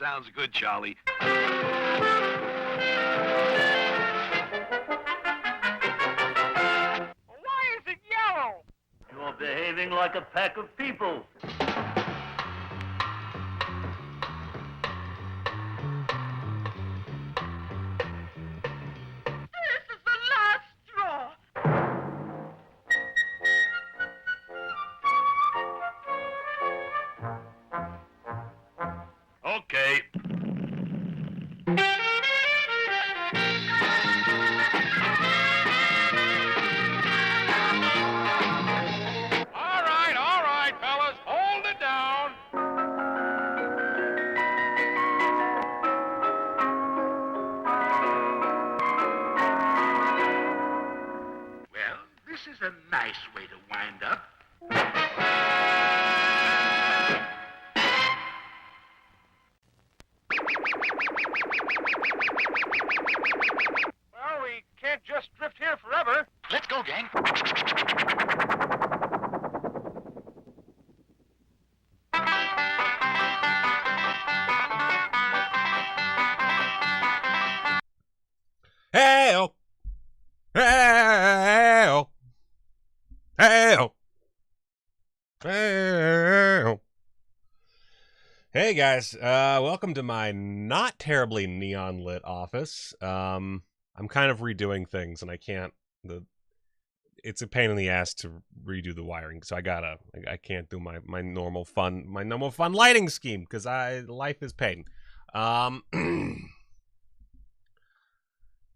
Sounds good, Charlie. Why is it yellow? You're behaving like a pack of people. This is the last straw. Okay. All right, fellas, hold it down. Well, this is a nice way to wind up. Well, we can't just drift here forever. Let's go, gang. Hey-oh. Hey-oh. Hey-oh. Hey-oh. Hey guys, welcome to my not terribly neon lit office. I'm kind of redoing things and I can't, it's a pain in the ass to redo the wiring, so I can't do my normal fun lighting scheme because life is pain.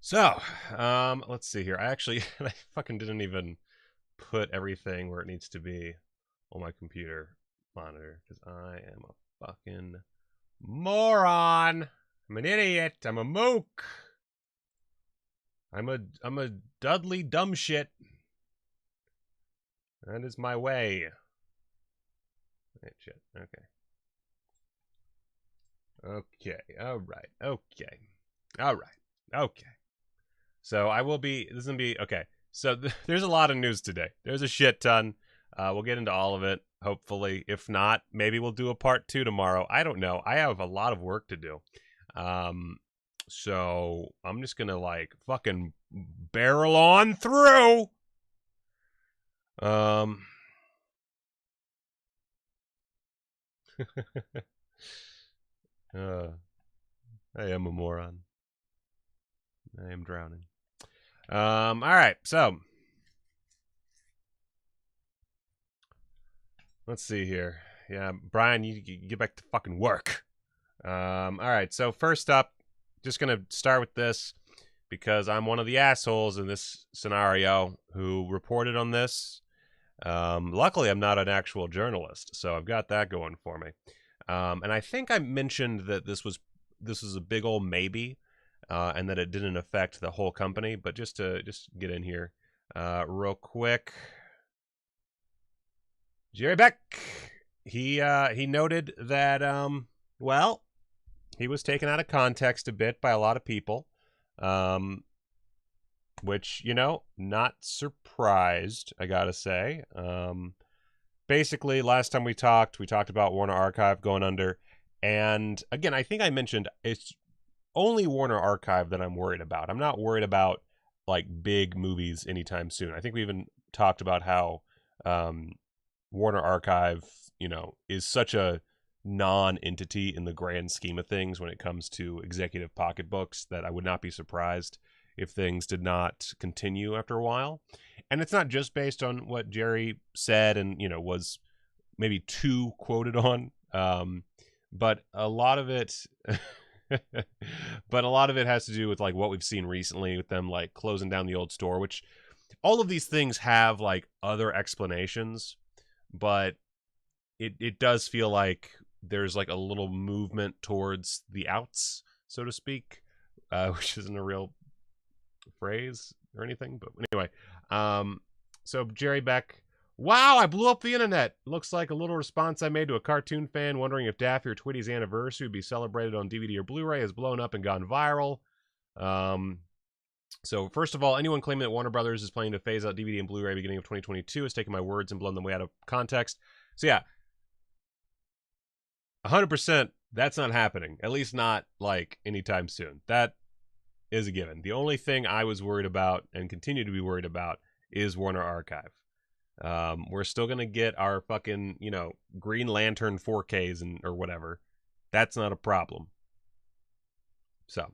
So, let's see here. I fucking didn't even put everything where it needs to be on my computer monitor because I am a fucking moron. I'm an idiot. I'm a mook. I'm a Dudley dumb shit. That is my way. Right, shit. Okay. All right. So this is gonna be okay. So there's a lot of news today. There's a shit ton. We'll get into all of it, hopefully. If not, maybe we'll do a part 2 tomorrow. I don't know. I have a lot of work to do. So I'm just gonna like fucking barrel on through. I am a moron. I am drowning. All right, so let's see here. Yeah, Brian, you get back to fucking work. All right, so first up, just gonna start with this because I'm one of the assholes in this scenario who reported on this. Luckily, I'm not an actual journalist, so I've got that going for me. And I think I mentioned that this was a big old maybe. And that it didn't affect the whole company, but just get in here real quick. Jerry Beck, he noted that well, he was taken out of context a bit by a lot of people, which, you know, not surprised, I gotta say. Basically, last time we talked about Warner Archive going under, and again, I think I mentioned it's only Warner Archive that I'm worried about. I'm not worried about like big movies anytime soon. I think we even talked about how Warner Archive, you know, is such a non-entity in the grand scheme of things when it comes to executive pocketbooks that I would not be surprised if things did not continue after a while. And it's not just based on what Jerry said and, you know, was maybe too quoted on, but a lot of it has to do with like what we've seen recently with them like closing down the old store, which all of these things have like other explanations, but it does feel like there's like a little movement towards the outs, so to speak, which isn't a real phrase or anything, but anyway. So Jerry Beck, wow, I blew up the internet. Looks like a little response I made to a cartoon fan wondering if Daffy or Tweety's anniversary would be celebrated on DVD or Blu-ray has blown up and gone viral. So first of all, anyone claiming that Warner Brothers is planning to phase out DVD and Blu-ray beginning of 2022 has taken my words and blown them way out of context. So yeah, 100% That's not happening. At least not, like, anytime soon. That is a given. The only thing I was worried about and continue to be worried about is Warner Archive. We're still going to get our fucking, Green Lantern 4Ks or whatever. That's not a problem. So,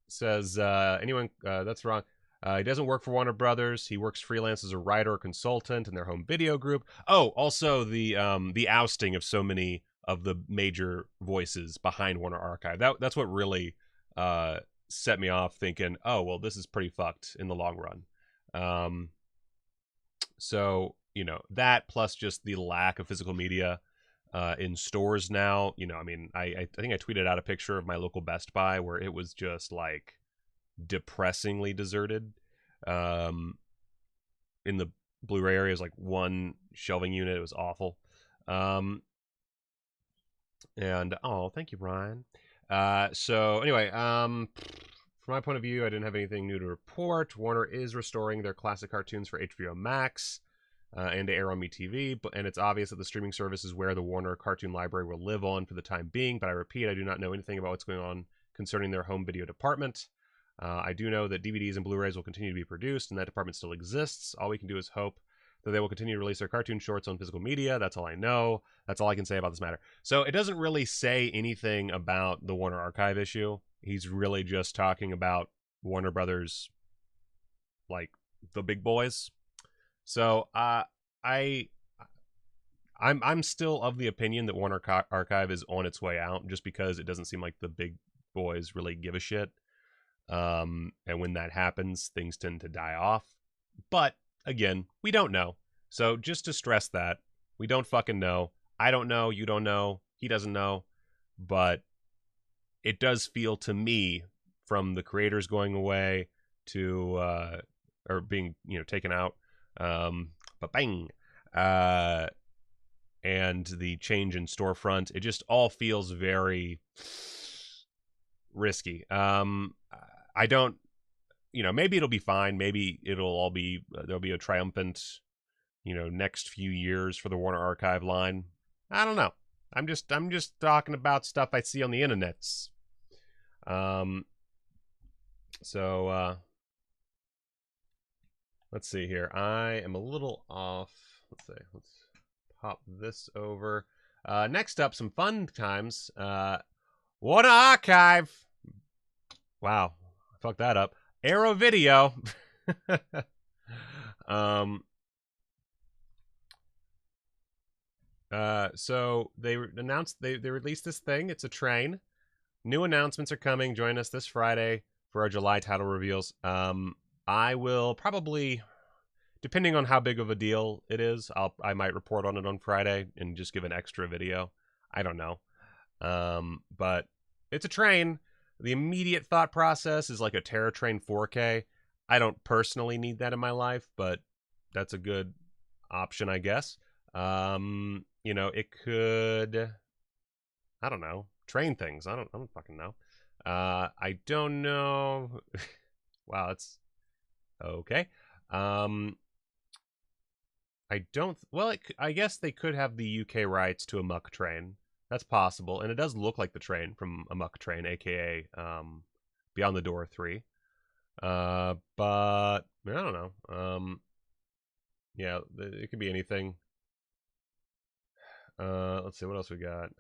says, that's wrong. He doesn't work for Warner Brothers. He works freelance as a writer or consultant in their home video group. Oh, also the ousting of so many of the major voices behind Warner Archive. That's what really set me off thinking, oh, well, this is pretty fucked in the long run. So, that plus just the lack of physical media in stores now. I think I tweeted out a picture of my local Best Buy where it was just like depressingly deserted. In the Blu-ray area, it was like one shelving unit. It was awful. And thank you, Ryan. So anyway, from my point of view, I didn't have anything new to report. Warner is restoring their classic cartoons for HBO Max and to air on MeTV, and it's obvious that the streaming service is where the Warner cartoon library will live on for the time being, but I repeat, I do not know anything about what's going on concerning their home video department. I do know that DVDs and Blu-rays will continue to be produced, and that department still exists. All we can do is hope that they will continue to release their cartoon shorts on physical media. That's all I know. That's all I can say about this matter. So it doesn't really say anything about the Warner Archive issue. He's really just talking about Warner Brothers, like the big boys. So I'm still of the opinion that Warner Archive is on its way out, just because it doesn't seem like the big boys really give a shit. And when that happens, things tend to die off. But again, we don't know. So just to stress that, we don't fucking know. I don't know. You don't know. He doesn't know. But it does feel to me, from the creators going away to or being taken out, bang, and the change in storefront, it just all feels very risky. I don't. Maybe it'll be fine. Maybe it'll all be, there'll be a triumphant, next few years for the Warner Archive line. I don't know. I'm just talking about stuff I see on the internets. So, let's see here. I am a little off. Let's see. Let's pop this over. Next up, some fun times. Warner Archive. Wow. I fucked that up. Arrow Video. So they announced they released this thing. It's a train. New announcements are coming. Join us this Friday for our July title reveals. I will probably, depending on how big of a deal it is, I might report on it on Friday and just give an extra video. I don't know. But it's a train. The immediate thought process is like a Terror Train 4K. I don't personally need that in my life, but that's a good option, I guess. It could, I don't know, train things. I don't fucking know. I don't know. Wow, it's okay. I guess they could have the UK rights to a muck train. That's possible, and it does look like the train from a muck train, aka Beyond the Door 3. But I don't know. Yeah, it could be anything. Let's see what else we got.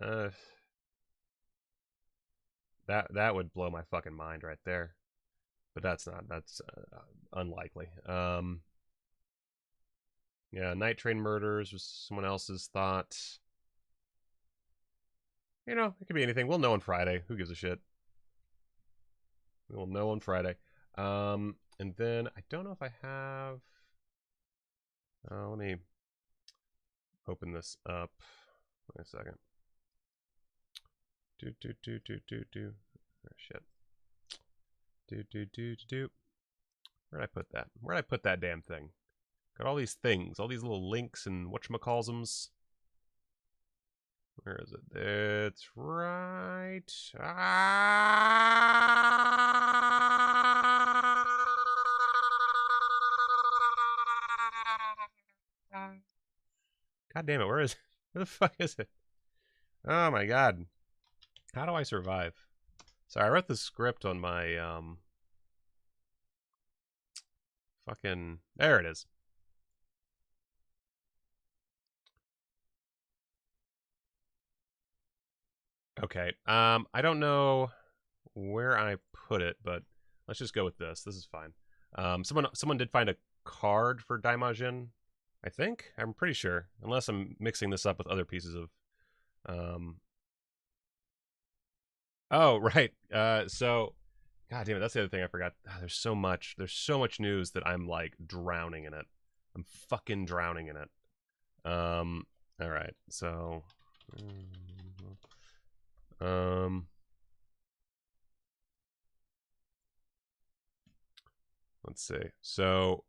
That would blow my fucking mind right there, but that's unlikely. Yeah, Night Train Murders was someone else's thought. It could be anything. We'll know on Friday. Who gives a shit? We'll know on Friday. And then I don't know if I have. Let me open this up. Wait a second. Oh, shit. Where'd I put that? Where'd I put that damn thing? Got all these things, all these little links and whatchamacallsums. Where is it? It's right. God damn it! Where the fuck is it? Oh my god. How do I survive? Sorry, I wrote the script on my, fucking... There it is. Okay, I don't know where I put it, but let's just go with this. This is fine. Someone did find a card for Daimajin, I think? I'm pretty sure. Unless I'm mixing this up with other pieces of... Oh, right. So... God damn it, that's the other thing I forgot. There's so much news that I'm, like, drowning in it. I'm fucking drowning in it. Alright, so... Let's see. So...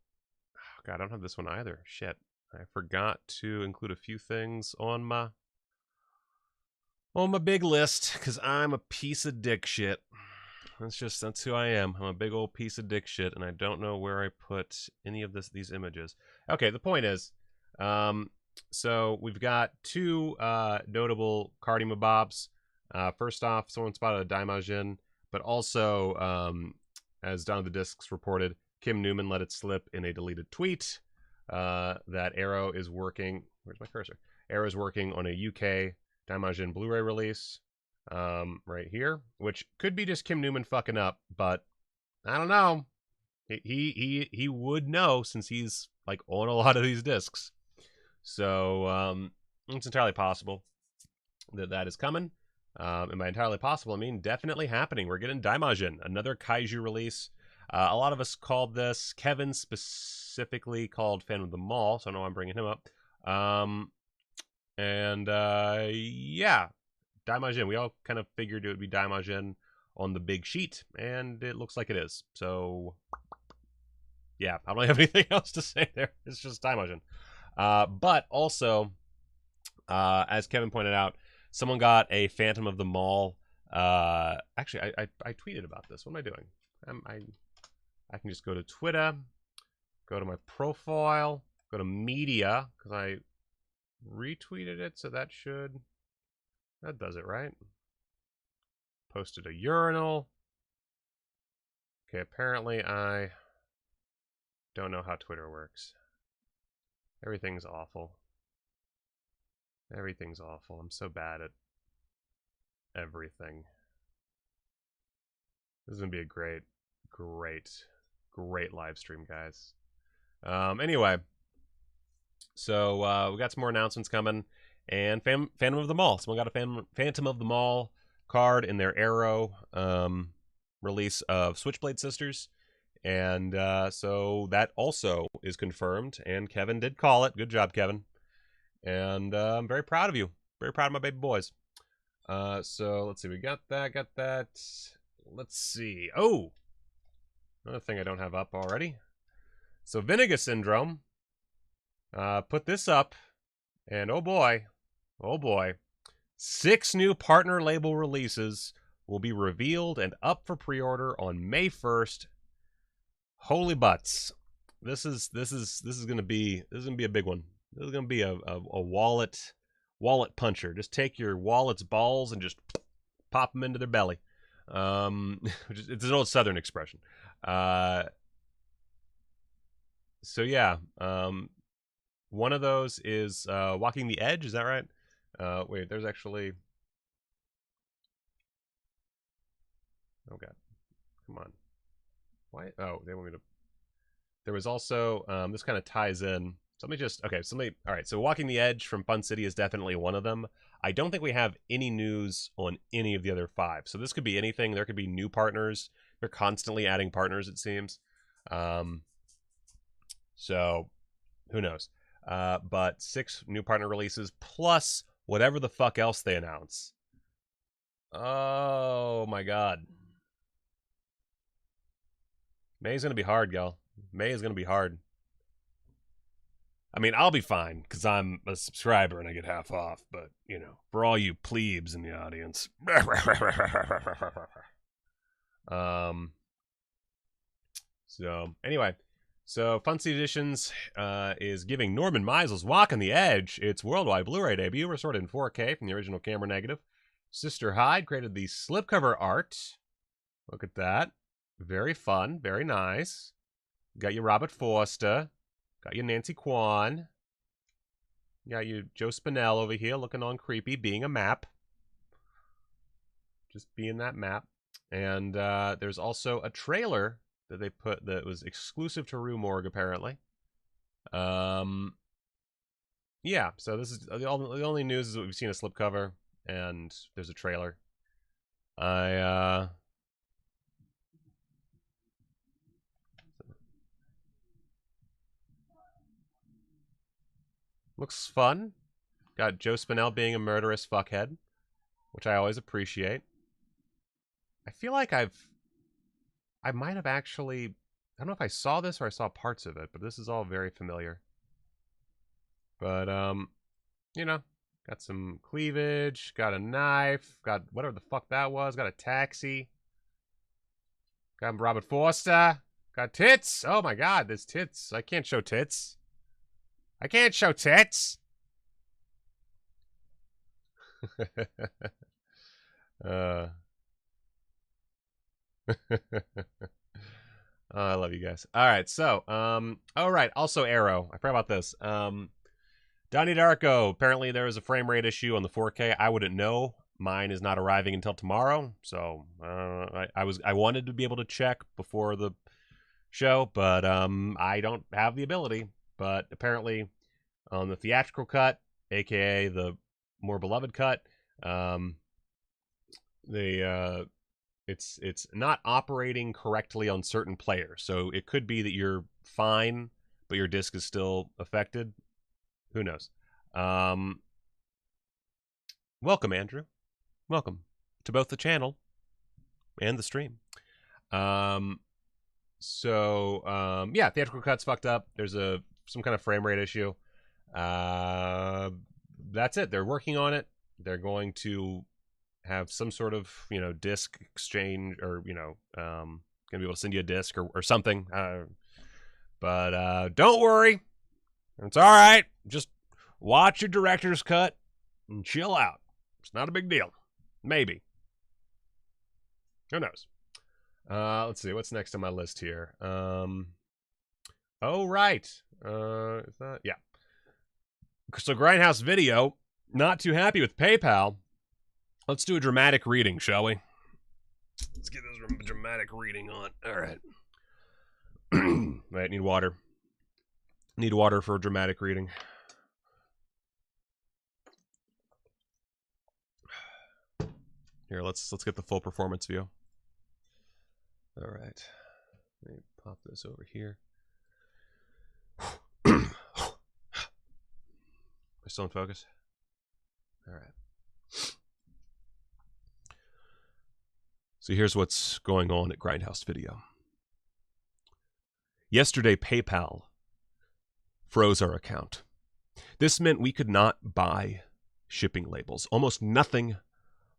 Oh, God, I don't have this one either. Shit. I forgot to include a few things on my big list, because I'm a piece of dick shit. That's who I am. I'm a big old piece of dick shit, and I don't know where I put any of these images. Okay, the point is, so we've got two notable Cardima Bobs. First off, someone spotted a Daimajin, but also, as Down the Discs reported, Kim Newman let it slip in a deleted tweet that Arrow is working... Where's my cursor? Arrow is working on a UK Daimajin Blu-ray release. Right here, which could be just Kim Newman fucking up, but I don't know. He would know, since he's like on a lot of these discs. So it's entirely possible that is coming. And by entirely possible, I mean definitely happening. We're getting Daimajin, another kaiju release. A lot of us called this. Kevin specifically called Phantom of the Mall, so I know I'm bringing him up. Yeah. Daimajin. We all kind of figured it would be Daimajin on the big sheet, and it looks like it is. So, yeah, I don't have anything else to say there. It's just Daimajin. But also, as Kevin pointed out, someone got a Phantom of the Mall. Actually, I tweeted about this. What am I doing? I can just go to Twitter, go to my profile, go to media, because I retweeted it, so that does it, right? Posted a urinal. Okay, apparently I don't know how Twitter works. Everything's awful. Everything's awful. I'm so bad at everything. This is going to be a great live stream, guys. Anyway, so we got some more announcements coming. And Phantom of the Mall. Someone got a Phantom of the Mall card in their Arrow release of Switchblade Sisters. And so that also is confirmed. And Kevin did call it. Good job, Kevin. And I'm very proud of you. Very proud of my baby boys. So let's see. We got that. Let's see. Oh! Another thing I don't have up already. So Vinegar Syndrome put this up. And oh boy, 6 new partner label releases will be revealed and up for pre-order on May 1st. Holy butts! This is gonna be a big one. This is gonna be a wallet puncher. Just take your wallet's balls and just pop them into their belly. It's an old Southern expression. So yeah. One of those is Walking the Edge, is that right? Wait, there's actually... Oh, God. Come on. Why? Oh, they want me to... There was also... this kind of ties in... So let me just... Okay, all right, so Walking the Edge from Fun City is definitely one of them. I don't think we have any news on any of the other 5. So this could be anything. There could be new partners. They're constantly adding partners, it seems. So, who knows? But 6 new partner releases plus whatever the fuck else they announce. Oh my god. May's gonna be hard, y'all. May is gonna be hard. I mean, I'll be fine, because I'm a subscriber and I get half off, but, you know, for all you plebes in the audience. So, anyway. So, Funcy Editions is giving Norman Meisel's Walking the Edge its worldwide Blu-ray debut, restored in 4K from the original camera negative. Sister Hyde created the slipcover art. Look at that. Very fun. Very nice. Got you Robert Forster. Got you Nancy Kwan. Got you Joe Spinell over here looking on creepy, being a map. Just being that map. And there's also a trailer that they put that was exclusive to Rue Morgue, apparently. Yeah, so this is the only news is that we've seen a slipcover and there's a trailer. Looks fun. Got Joe Spinell being a murderous fuckhead, which I always appreciate. I feel like I might have actually, I don't know if I saw this or I saw parts of it, but this is all very familiar. But, you know, got some cleavage, got a knife, got whatever the fuck that was, got a taxi. Got Robert Forster, got tits. Oh my god, there's tits. I can't show tits. I can't show tits. Oh, I love you guys. All right, so, all right, also Arrow. I forgot about this. Donnie Darko. Apparently there was a frame rate issue on the 4K. I wouldn't know. Mine is not arriving until tomorrow, so I wanted to be able to check before the show, but I don't have the ability. But apparently, on the theatrical cut, aka the more beloved cut, it's not operating correctly on certain players. So it could be that you're fine, but your disc is still affected. Who knows? Welcome, Andrew. Welcome to both the channel and the stream. Yeah, theatrical cut's fucked up. There's some kind of frame rate issue. That's it. They're working on it. They're going to have some sort of, disc exchange, or, gonna be able to send you a disc or something. But don't worry. It's all right. Just watch your director's cut and chill out. It's not a big deal. Maybe. Who knows? Let's see. What's next on my list here? Oh, right. Is that? Yeah. So Grindhouse Video, not too happy with PayPal. Let's do a dramatic reading, shall we? Let's get this dramatic reading on. All right. Right, need water. Need water for a dramatic reading. Here, let's get the full performance view. All right. Let me pop this over here. Am I still in focus? All right. So here's what's going on at Grindhouse Video. Yesterday, PayPal froze our account. This meant we could not buy shipping labels. Almost nothing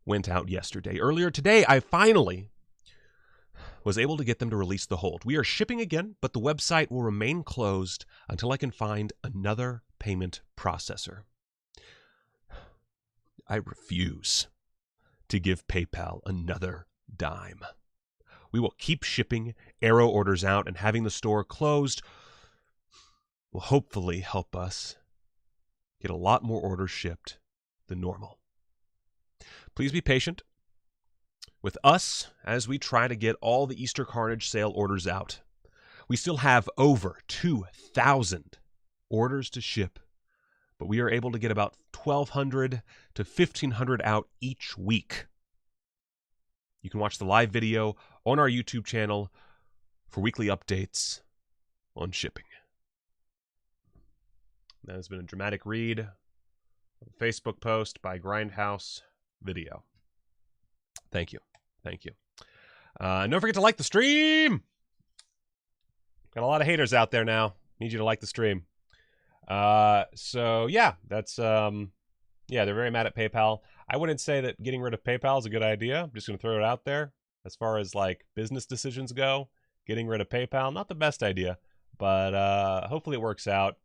went out yesterday. Earlier today, I finally was able to get them to release the hold. We are shipping again, but the website will remain closed until I can find another payment processor. I refuse to give PayPal another dime. We will keep shipping Arrow orders out, and having the store closed will hopefully help us get a lot more orders shipped than normal. Please be patient with us as we try to get all the Easter Carnage sale orders out. We still have over 2,000 orders to ship, but we are able to get about 1,200 to 1,500 out each week. You can watch the live video on our YouTube channel for weekly updates on shipping. That has been a dramatic read, a Facebook post by Grindhouse Video. Thank you. Thank you. And don't forget to like the stream. Got a lot of haters out there now. Need you to like the stream. So yeah, that's yeah, they're very mad at PayPal. I wouldn't say that getting rid of PayPal is a good idea. I'm just going to throw it out there. As far as like business decisions go, getting rid of PayPal, not the best idea. but hopefully it works out.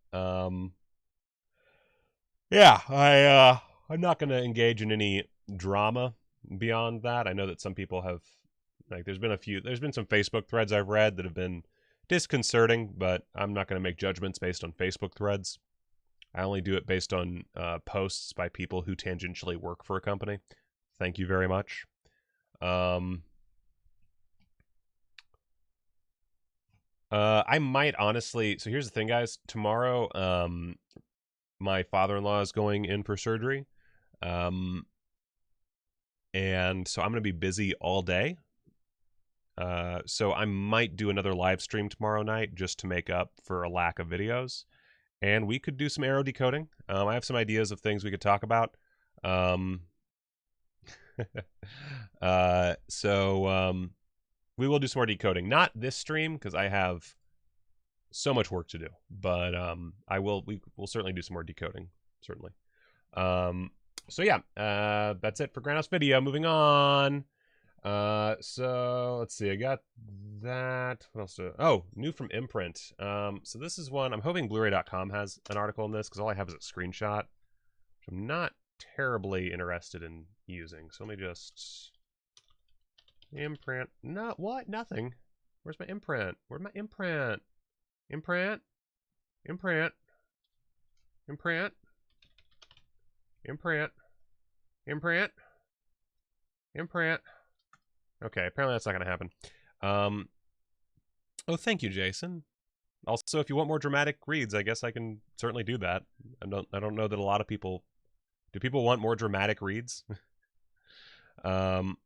Yeah, I'm not going to engage in any drama beyond that. I know that some people have, like, there's been some Facebook threads I've read that have been disconcerting, but I'm not going to make judgments based on Facebook threads. I only do it based on posts by people who tangentially work for a company. Thank you very much. I might honestly, so here's the thing, guys. Tomorrow, my father-in-law is going in for surgery. And so I'm going to be busy all day. So I might do another live stream tomorrow night just to make up for a lack of videos. And we could do some arrow decoding. I have some ideas of things we could talk about. We will do some more decoding. Not this stream, because I have so much work to do. But we'll certainly do some more decoding. Certainly. So yeah, that's it for Grindhouse video. Moving on. So let's see. I got that. What else? New from Imprint. So this is one. I'm hoping Blu-ray.com has an article in this, because all I have is a screenshot, which I'm not terribly interested in using. So let me just Imprint. No, what? Nothing. Where's my imprint? Where's my imprint? Imprint. Imprint. Imprint. Imprint. Imprint. Imprint. Okay, apparently that's not going to happen. Oh, thank you, Jason. Also, if you want more dramatic reads, I guess I can certainly do that. I don't know that a lot of people... Do people want more dramatic reads? The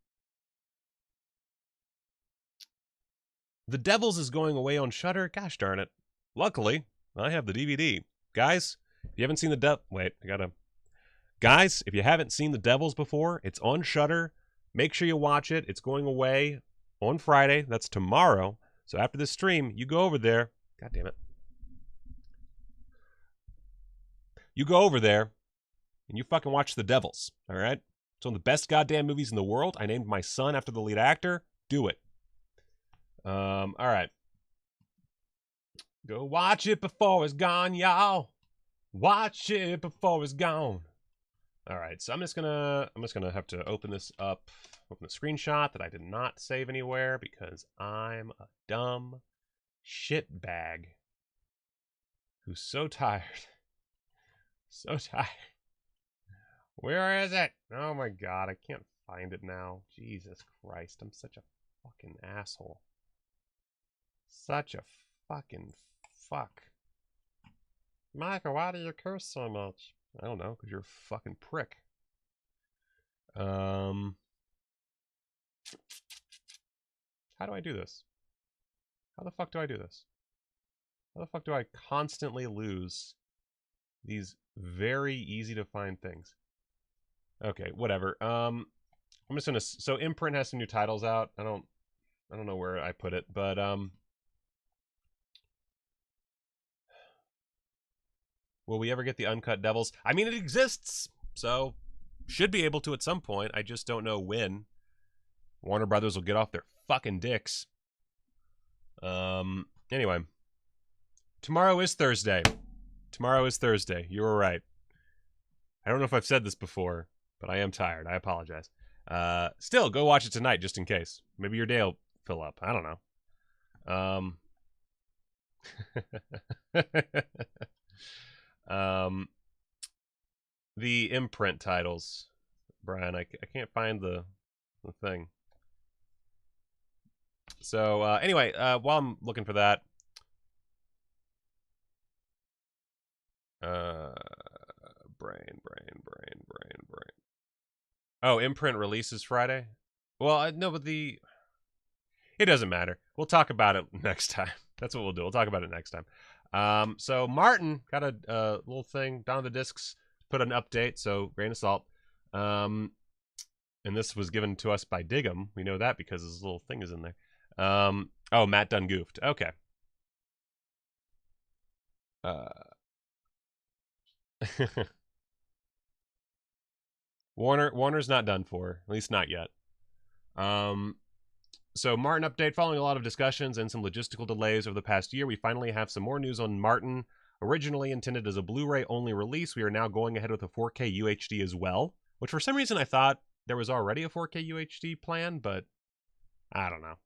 Devils is going away on Shudder. Gosh darn it. Luckily, I have the DVD. Guys, if you haven't seen the Guys, if you haven't seen The Devils before, it's on Shudder. Make sure you watch it. It's going away on Friday. That's tomorrow. So after this stream, you go over there. God damn it. You go over there and you fucking watch The Devils. All right? It's one of the best goddamn movies in the world. I named my son after the lead actor. Do it. All right. Go watch it before it's gone, y'all. Watch it before it's gone. All right, so I'm just gonna have to open this up, open the screenshot that I did not save anywhere because I'm a dumb shitbag who's so tired. So tired. Where is it? Oh my god, I can't find it now. Jesus Christ, I'm such a fucking asshole. Such a fucking fuck. Michael, why do you curse so much? I don't know, because you're a fucking prick. How do I do this? How the fuck do I do this? How the fuck do I constantly lose these very easy to find things? Okay, whatever. I'm just gonna... So Imprint has some new titles out. I don't know where I put it, but will we ever get the Uncut Devils? I mean, it exists, so should be able to at some point. I just don't know when. Warner Brothers will get off their fucking dicks. Anyway. Tomorrow is Thursday. Tomorrow is Thursday. You were right. I don't know if I've said this before, but I am tired. I apologize. Still, go watch it tonight, just in case. Maybe your day will fill up. I don't know. The Imprint titles, Brian. I can't find the thing. So anyway, while I'm looking for that, brain. Oh, Imprint releases Friday. Well, no, but it doesn't matter. We'll talk about it next time. That's what we'll do. We'll talk about it next time. So Martin got a little thing down the discs, put an update, so grain of salt. And this was given to us by Diggum. We know that because his little thing is in there. Oh, Matt done goofed. Okay. Warner's not done for, at least not yet. So Martin update. Following a lot of discussions and some logistical delays over the past year, we finally have some more news on Martin. Originally intended as a Blu-ray only release, we are now going ahead with a 4K UHD as well, which for some reason I thought there was already a 4K UHD plan, but I don't know.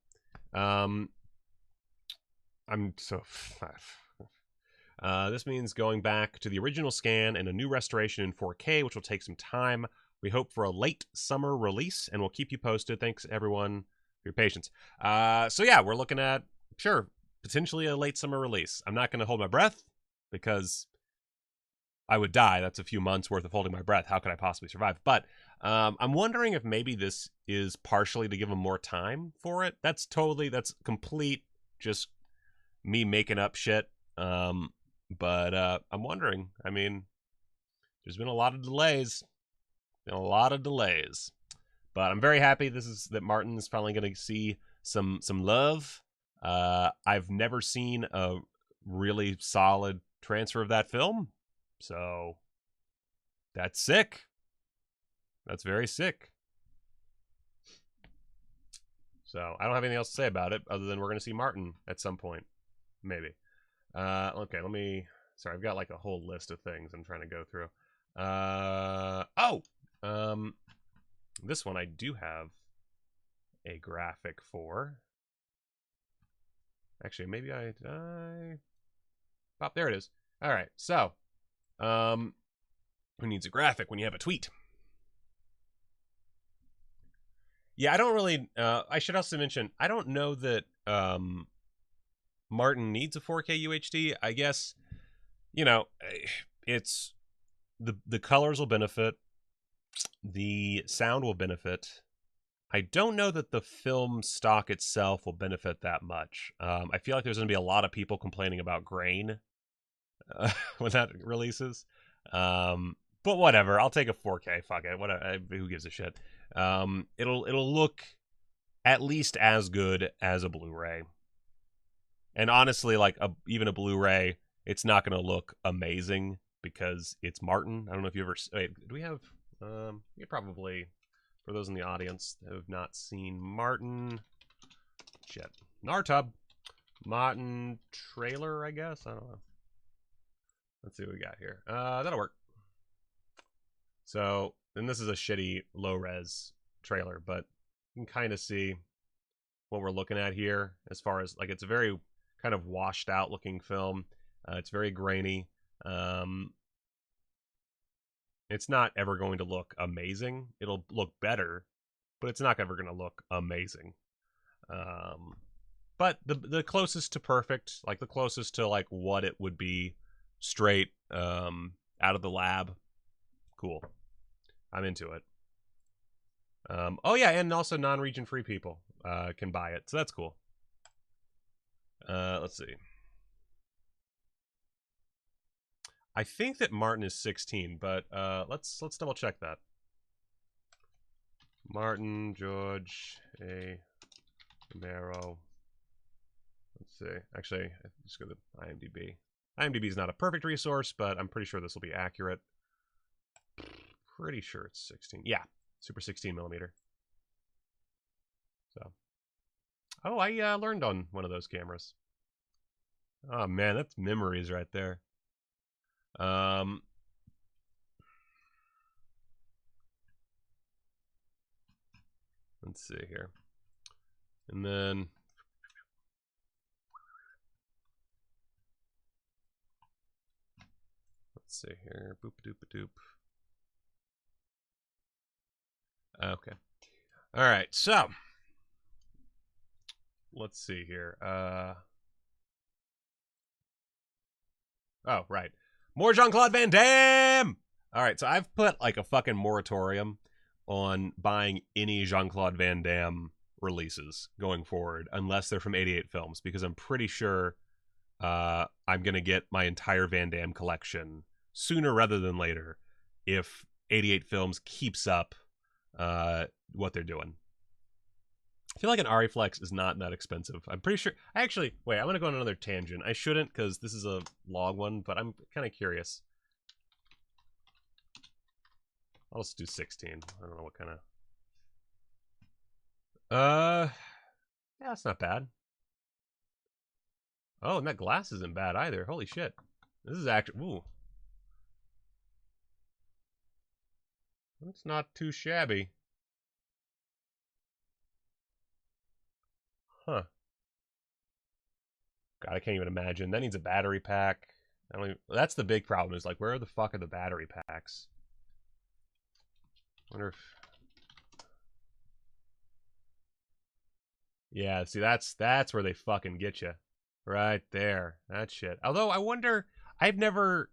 I'm so... this means going back to the original scan and a new restoration in 4K, which will take some time. We hope for a late summer release, and we'll keep you posted. Thanks, everyone, for your patience. So yeah, we're looking at, sure, potentially a late summer release. I'm not going to hold my breath, because I would die. That's a few months worth of holding my breath. How could I possibly survive? But I'm wondering if maybe this is partially to give them more time for it. That's complete just me making up shit. But I'm wondering. I mean, there's been a lot of delays. But I'm very happy that Martin is finally going to see some love. I've never seen a really solid transfer of that film, so that's sick. That's very sick. So I don't have anything else to say about it other than we're going to see Martin at some point, maybe. Okay, sorry, I've got like a whole list of things I'm trying to go through. This one I do have a graphic for. Actually, maybe I pop, there it is. All right, so who needs a graphic when you have a tweet? Yeah, I don't really. I should also mention I don't know that Martin needs a 4K UHD. I guess, you know, it's the colors will benefit, the sound will benefit. I don't know that the film stock itself will benefit that much. I feel like there's going to be a lot of people complaining about grain when that releases. But whatever, I'll take a 4K. Fuck it. Whatever. Who gives a shit? It'll look at least as good as a Blu-ray. And honestly, like even a Blu-ray, it's not going to look amazing because it's Martin. I don't know if you ever... Wait, do we have... you probably... For those in the audience that have not seen Martin... Shit. Nartub. Martin trailer, I guess? I don't know. Let's see what we got here. That'll work. So, and this is a shitty low-res trailer, but you can kind of see what we're looking at here as far as, like, it's a very kind of washed-out looking film. It's very grainy. It's not ever going to look amazing. It'll look better, but it's not ever going to look amazing. But the closest to perfect, like the closest to like what it would be straight out of the lab, cool. I'm into it. Oh yeah, and also non-region free people can buy it, so that's cool. Let's see. I think that Martin is 16, but let's double check that. Martin George A. Romero. Let's see. Actually, just go to IMDb. IMDb is not a perfect resource, but I'm pretty sure this will be accurate. Pretty sure it's 16. Yeah, Super 16 millimeter. So, oh, I learned on one of those cameras. Oh man, that's memories right there. Let's see here. And then let's see here. Boop doop doop. Okay. All right. So let's see here. Oh, right. More Jean-Claude Van Damme! Alright, so I've put like a fucking moratorium on buying any Jean-Claude Van Damme releases going forward, unless they're from 88 Films, because I'm pretty sure I'm going to get my entire Van Damme collection sooner rather than later if 88 Films keeps up what they're doing. I feel like an Ariflex is not that expensive. I'm pretty sure... Actually, wait, I'm going to go on another tangent. I shouldn't, because this is a long one, but I'm kind of curious. I'll just do 16. I don't know what kind of... Yeah, that's not bad. Oh, and that glass isn't bad either. Holy shit. This is actually... Ooh. That's not too shabby. Huh. God, I can't even imagine. That needs a battery pack. I don't even... That's the big problem, is like, where the fuck are the battery packs? I wonder if... Yeah, see, that's where they fucking get you. Right there. That shit. Although, I wonder... I've never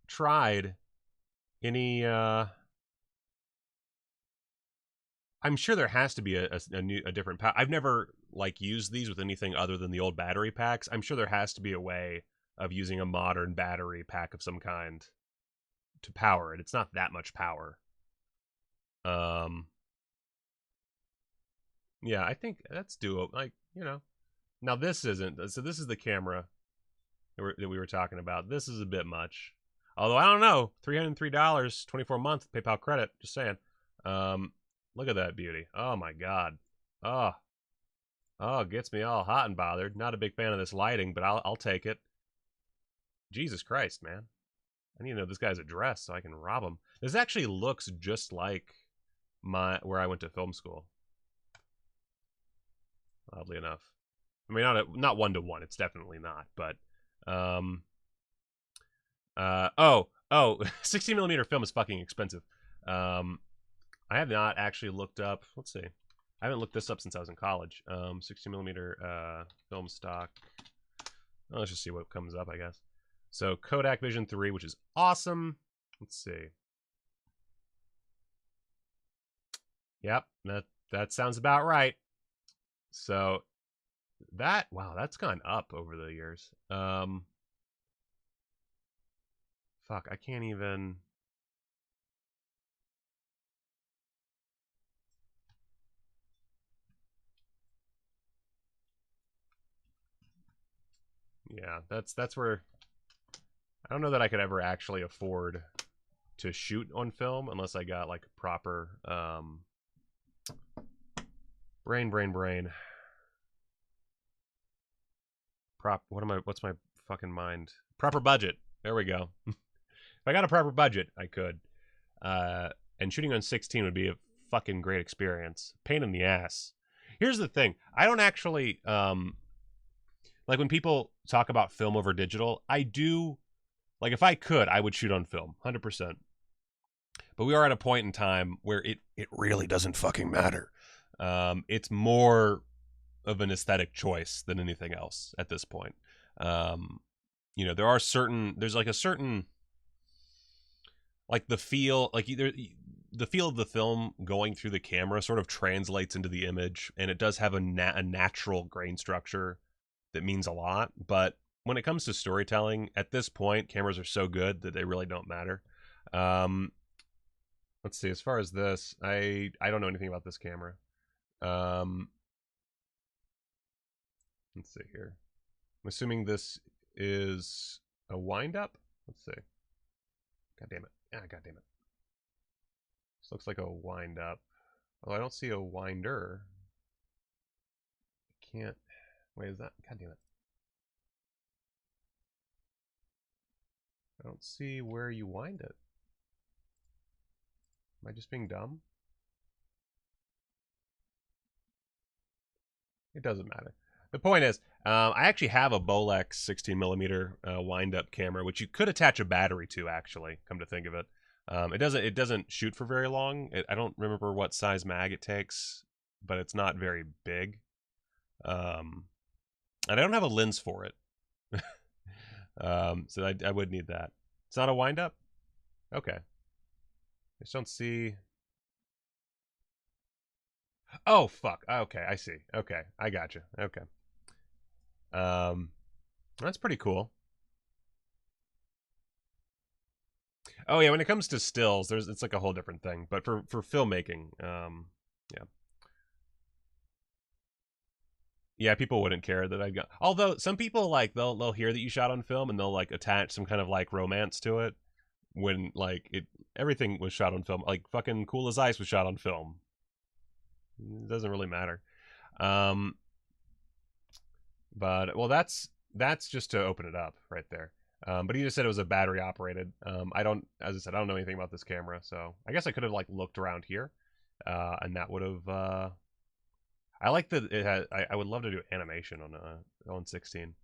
tried any, I'm sure there has to be a different pack. I've never, like, used these with anything other than the old battery packs. I'm sure there has to be a way of using a modern battery pack of some kind to power it. It's not that much power. Yeah, I think that's doable. Like, you know. Now, this isn't. So this is the camera that we were talking about. This is a bit much. Although, I don't know. $303, 24 month PayPal credit. Just saying. Look at that beauty. Oh, my God. Oh, it gets me all hot and bothered. Not a big fan of this lighting, but I'll take it. Jesus Christ, man. I need to know this guy's address so I can rob him. This actually looks just like where I went to film school. Oddly enough. I mean, not 1-to-1. It's definitely not, but 16mm film is fucking expensive. I have not actually looked up. Let's see. I haven't looked this up since I was in college. 16mm film stock. Well, let's just see what comes up, I guess. So Kodak Vision 3, which is awesome. Let's see. Yep, that sounds about right. So wow, that's gone up over the years. Fuck, I can't even. Yeah, that's where I don't know that I could ever actually afford to shoot on film unless I got like proper brain. What's my fucking mind? Proper budget. There we go. If I got a proper budget, I could. And shooting on 16 would be a fucking great experience. Pain in the ass. Here's the thing. I don't actually like when people talk about film over digital, I do like if I could, I would shoot on film, 100%. But we are at a point in time where it really doesn't fucking matter. It's more of an aesthetic choice than anything else at this point. You know, there's like a certain, like the feel, like either the feel of the film going through the camera sort of translates into the image, and it does have a natural grain structure that means a lot. But when it comes to storytelling, at this point, cameras are so good that they really don't matter. Let's see. As far as this, I don't know anything about this camera. Let's see here. I'm assuming this is a wind-up. Let's see. God damn it. Ah, god damn it. This looks like a wind-up. Oh, I don't see a winder. I can't. Wait, is that? God damn it. I don't see where you wind it. Am I just being dumb? It doesn't matter. The point is, I actually have a Bolex 16mm wind-up camera, which you could attach a battery to. Actually, come to think of it, it doesn't shoot for very long. I don't remember what size mag it takes, but it's not very big. And I don't have a lens for it, so I would need that. It's not a wind-up. Okay, I just don't see. Oh fuck. Okay, I see. Okay, I got you. Okay. That's pretty cool. Oh yeah, when it comes to stills, it's like a whole different thing. But for filmmaking, yeah. Yeah, people wouldn't care that I got. Although some people like they'll hear that you shot on film and they'll like attach some kind of like romance to it when like everything was shot on film. Like fucking Cool as Ice was shot on film. It doesn't really matter. But well, that's just to open it up right there. But he just said it was a battery operated. As I said, I don't know anything about this camera, so I guess I could have like looked around here, and that would have. I like that it has. I would love to do animation on 16.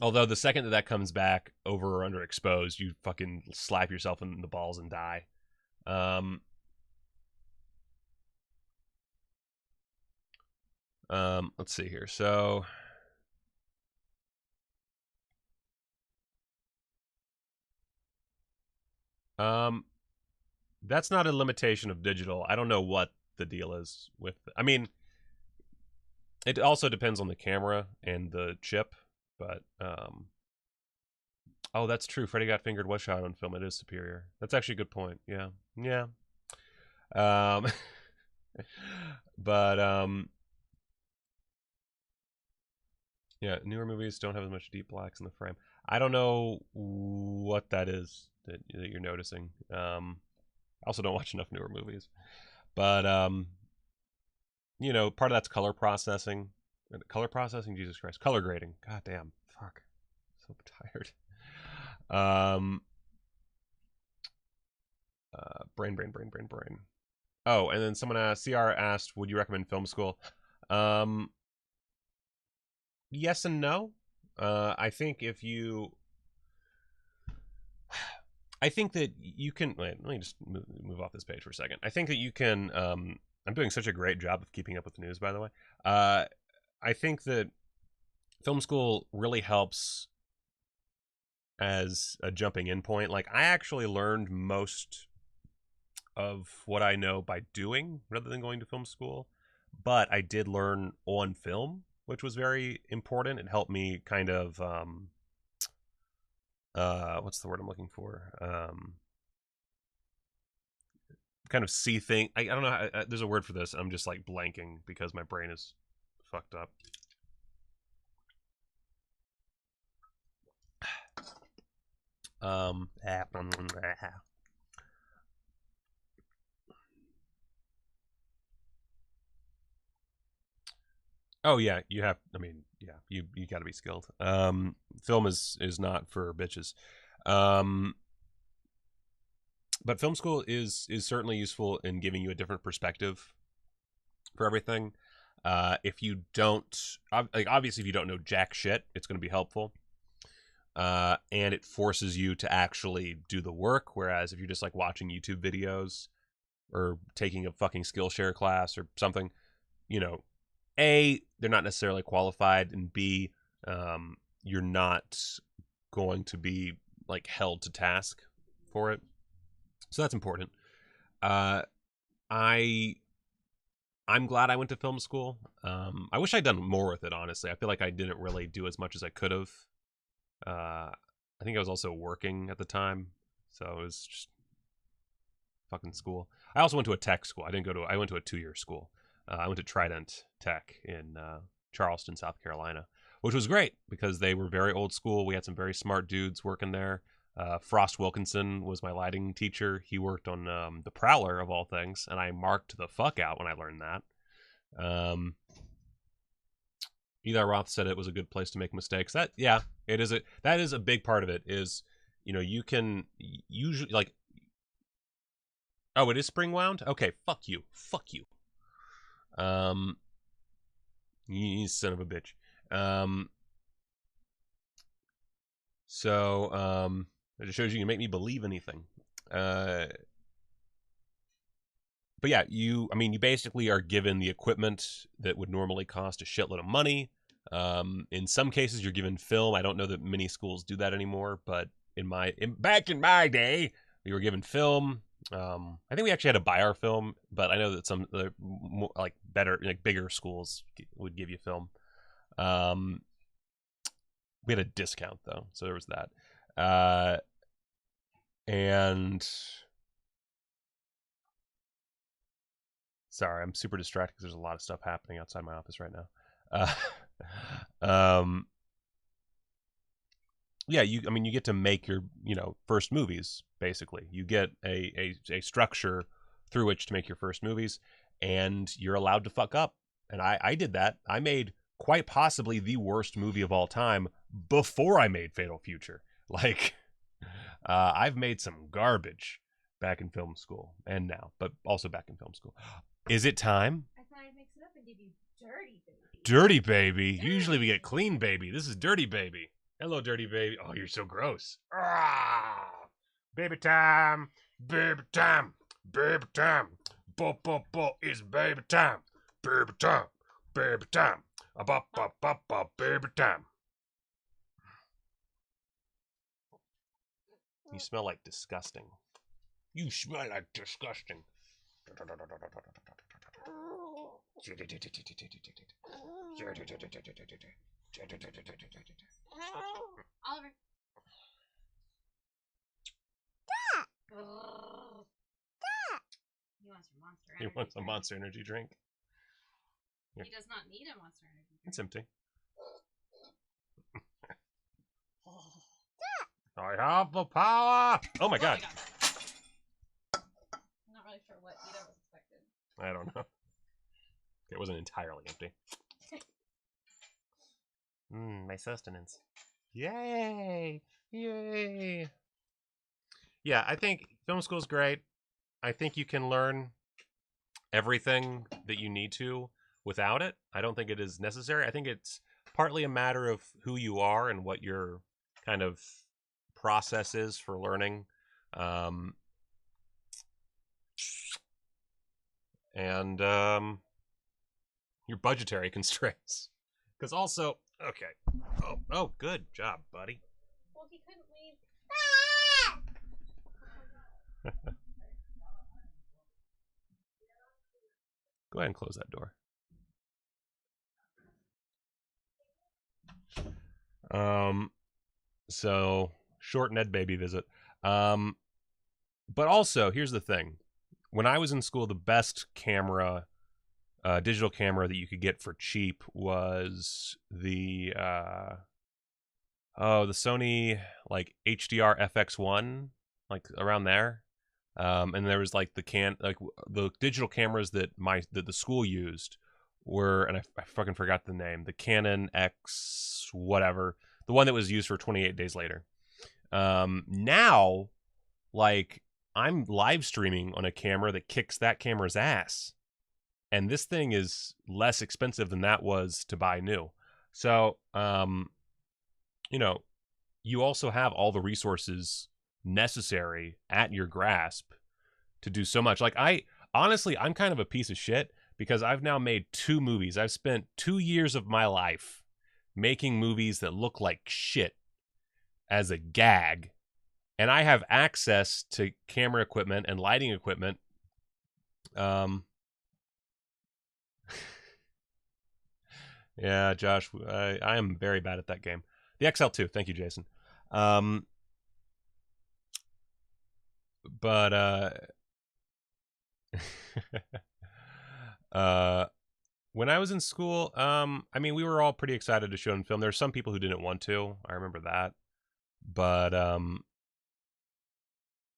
Although the second that comes back over or underexposed, you fucking slap yourself in the balls and die. Let's see here. So that's not a limitation of digital. I don't know what the deal is with. I mean, it also depends on the camera and the chip, but oh, that's true. Freddy Got Fingered was shot on film. It is superior. That's actually a good point. Yeah. Yeah. But yeah, newer movies don't have as much deep blacks in the frame. I don't know what that is that you're noticing. I also don't watch enough newer movies. But you know, part of that's color processing. Color processing, Jesus Christ. Color grading. God damn. Fuck. So tired. Brain. Oh, and then someone asked, CR asked, would you recommend film school? Yes and no. I think that you can. Wait, let me just move off this page for a second. I think that you can. I'm doing such a great job of keeping up with the news, by the way. I think that film school really helps as a jumping in point. Like, I actually learned most of what I know by doing rather than going to film school. But I did learn on film, which was very important. It helped me kind of, what's the word I'm looking for? Kind of see things. I don't know. There's a word for this. I'm just like blanking because my brain is fucked up. Oh yeah, you have. I mean, yeah, you got to be skilled. Film is not for bitches. But film school is certainly useful in giving you a different perspective for everything. If you don't, like, obviously, if you don't know jack shit, it's going to be helpful. And it forces you to actually do the work. Whereas if you're just like watching YouTube videos or taking a fucking Skillshare class or something, you know, A, they're not necessarily qualified, and B, you're not going to be like held to task for it. So that's important. I'm glad I went to film school. I wish I'd done more with it, honestly. I feel like I didn't really do as much as I could have. I think I was also working at the time, so it was just fucking school. I also went to a tech school. I went to a 2-year school. I went to Trident Tech in Charleston, South Carolina, which was great because they were very old school. We had some very smart dudes working there. Frost Wilkinson was my lighting teacher. He worked on the Prowler of all things, and I marked the fuck out when I learned that. Eli Roth said it was a good place to make mistakes. That is a big part of it. Is, you know, you can usually like. Oh, it is spring wound? Okay, fuck you. You son of a bitch. It just shows you can make me believe anything. But yeah, you basically are given the equipment that would normally cost a shitload of money. In some cases, you're given film. I don't know that many schools do that anymore, but back in my day, we were given film. I think we actually had to buy our film, but I know that some like better, like bigger schools would give you film. We had a discount though, so there was that. And sorry, I'm super distracted because there's a lot of stuff happening outside my office right now. Yeah, you get to make your, first movies, basically. You get a structure through which to make your first movies, and you're allowed to fuck up. And I did that. I made quite possibly the worst movie of all time before I made Fatal Future. Like, I've made some garbage back in film school and now, but also back in film school. Is it time? I thought I'd mix it up and give you Dirty Baby. Dirty Baby. Usually we get Clean Baby. This is Dirty Baby. Hello, Dirty Baby. Oh, you're so gross. Ah, baby time. Baby time. Baby time. Bo, bo, bo, it's baby time. Baby time. Baby time. Ba, ba, ba, ba, baby time. You smell like disgusting. You smell like disgusting. Oliver. He wants your Monster He Energy wants a drink. Monster Energy drink. He does not need a Monster Energy drink. It's empty. I have the power. Oh my god. I'm not really sure what Ida was expected. I don't know. It wasn't entirely empty. My sustenance. Yay! Yay! Yeah, I think film school's great. I think you can learn everything that you need to without it. I don't think it is necessary. I think it's partly a matter of who you are and what your kind of process is for learning. And your budgetary constraints. Because also, okay. Oh, good job, buddy. Well, he couldn't leave. Go ahead and close that door. So short Ned Baby visit. But also, here's the thing. When I was in school, the best camera, digital camera that you could get for cheap was the Sony like HDR FX1, like around there. And there was like the digital cameras that the school used were, and I fucking forgot the name, the Canon X whatever, the one that was used for 28 Days Later. Now, like, I'm live streaming on a camera that kicks that camera's ass, and this thing is less expensive than that was to buy new. So, you know, you also have all the resources necessary at your grasp to do so much. Like, honestly, I'm kind of a piece of shit because I've now made 2 movies. I've spent 2 years of my life making movies that look like shit as a gag, and I have access to camera equipment and lighting equipment. Yeah, Josh, I am very bad at that game. The XL2, thank you, Jason. When I was in school, I mean, we were all pretty excited to show and film. There's some people who didn't want to. I remember that. But,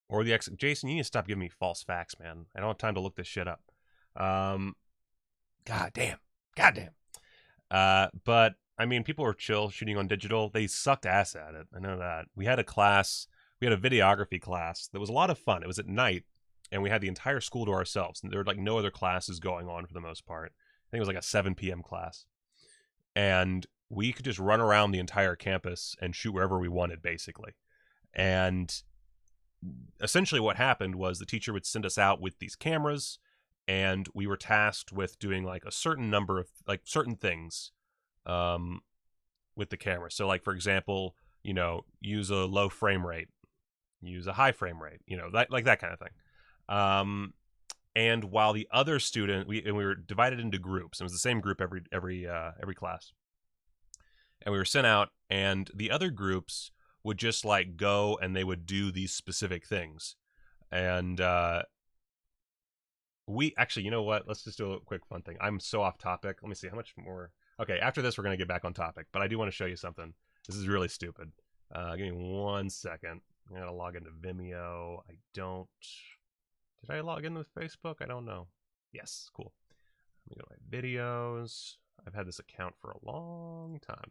or the Jason, you need to stop giving me false facts, man. I don't have time to look this shit up. God damn. But, I mean, people were chill shooting on digital. They sucked ass at it. I know that. We had a videography class that was a lot of fun. It was at night, and we had the entire school to ourselves. And there were like no other classes going on for the most part. I think it was like a 7 p.m. class. And we could just run around the entire campus and shoot wherever we wanted, basically. And essentially what happened was the teacher would send us out with these cameras, and we were tasked with doing like a certain number of like certain things with the camera. So like, for example, you know, use a low frame rate, use a high frame rate, you know, that kind of thing. And while the other student, we were divided into groups. It was the same group every class. And we were sent out, and the other groups would just like go and they would do these specific things. And we actually, you know what? Let's just do a quick fun thing. I'm so off topic. Let me see how much more. Okay, after this, we're going to get back on topic, but I do want to show you something. This is really stupid. Give me 1 second. I got to log into Vimeo. Did I log in with Facebook? I don't know. Yes, cool. Let me go to my videos. I've had this account for a long time.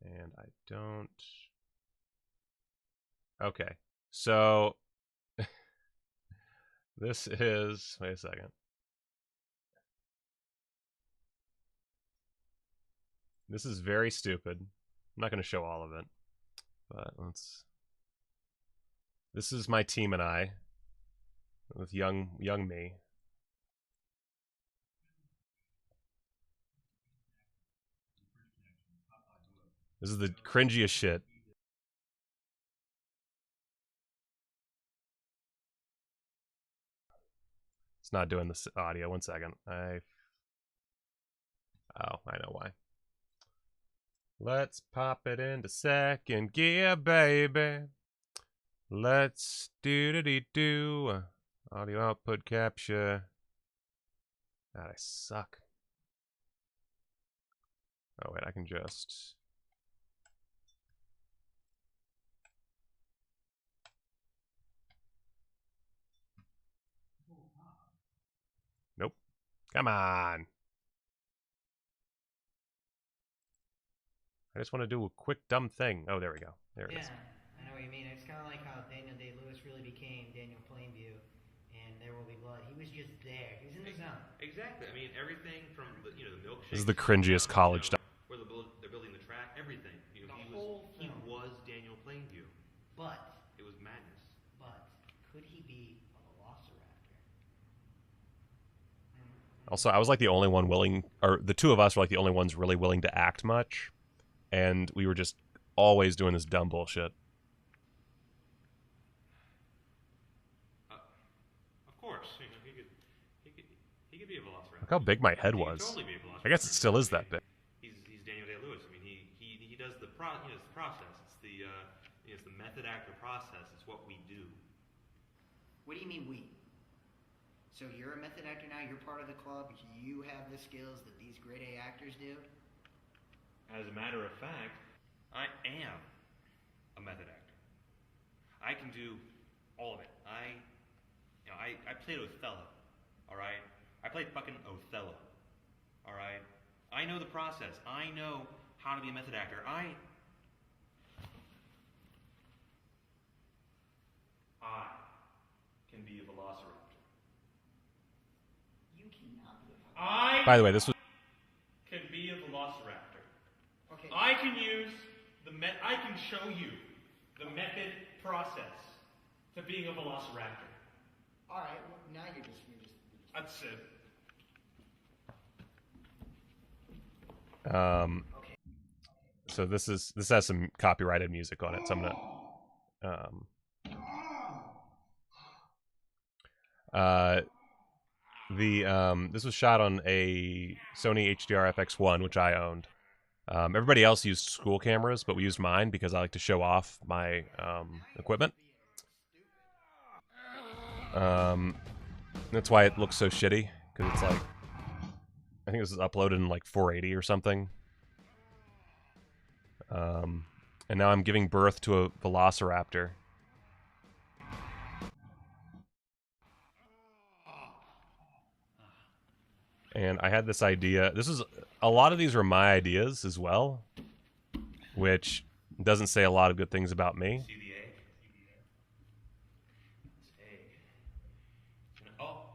And I don't... Okay, so... this is... Wait a second. This is very stupid. I'm not going to show all of it. But let's... This is my team and I. With young me. This is the cringiest shit. It's not doing this audio. 1 second. Oh, I know why. Let's pop it into second gear, baby. Let's do. Audio output capture. God, I suck. Oh, wait, I can just... Nope. Come on. I just want to do a quick dumb thing. Oh, there we go. There it is. I know what you mean. It's kind of like how Daniel Day-Lewis really became Daniel Plainview and There Will Be Blood. He was just there. He was in the zone. Exactly. I mean, everything from the, the milkshake. This is the cringiest college stuff. Where they're building the track, everything. He was Daniel Plainview. But it was madness. But could he be a velociraptor? Also, I was like the only one willing, or the two of us were like the only ones really willing to act much, and we were just always doing this dumb bullshit. Of course, he could be a velociraptor. Look how big my head was. Totally be a velociraptor. I guess it still is that big. He's Daniel Day-Lewis. I mean, he does the process. It's the it's the method actor process. It's what we do. What do you mean we? So you're a method actor now? You're part of the club? You have the skills that these grade A actors do? As a matter of fact, I am a method actor. I can do all of it. I played Othello, all right? I played fucking Othello, all right? I know the process. I know how to be a method actor. I can be a velociraptor. You cannot be a By the way, this was... Can be a velociraptor. Okay. I can use I can show you the method process to being a velociraptor. All right. Well, now you're just. That's it. So this has some copyrighted music on it, so I'm gonna this was shot on a Sony HDR FX1, which I owned. Everybody else used school cameras, but we used mine because I like to show off my equipment. That's why it looks so shitty, because it's like, I think this is uploaded in like 480 or something. And now I'm giving birth to a velociraptor. And I had this idea. A lot of these were my ideas as well, which doesn't say a lot of good things about me. See the egg? This egg. Oh,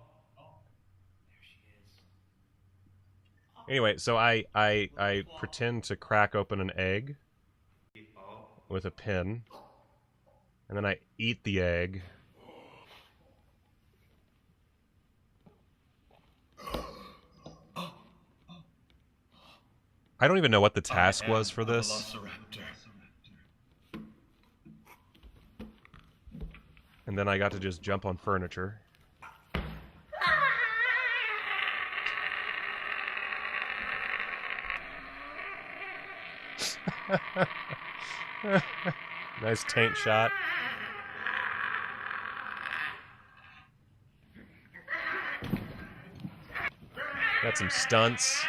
there she is. Anyway, so I pretend to crack open an egg with a pin, and then I eat the egg. I don't even know what the task was for this. And then I got to just jump on furniture. Nice taint shot. Got some stunts.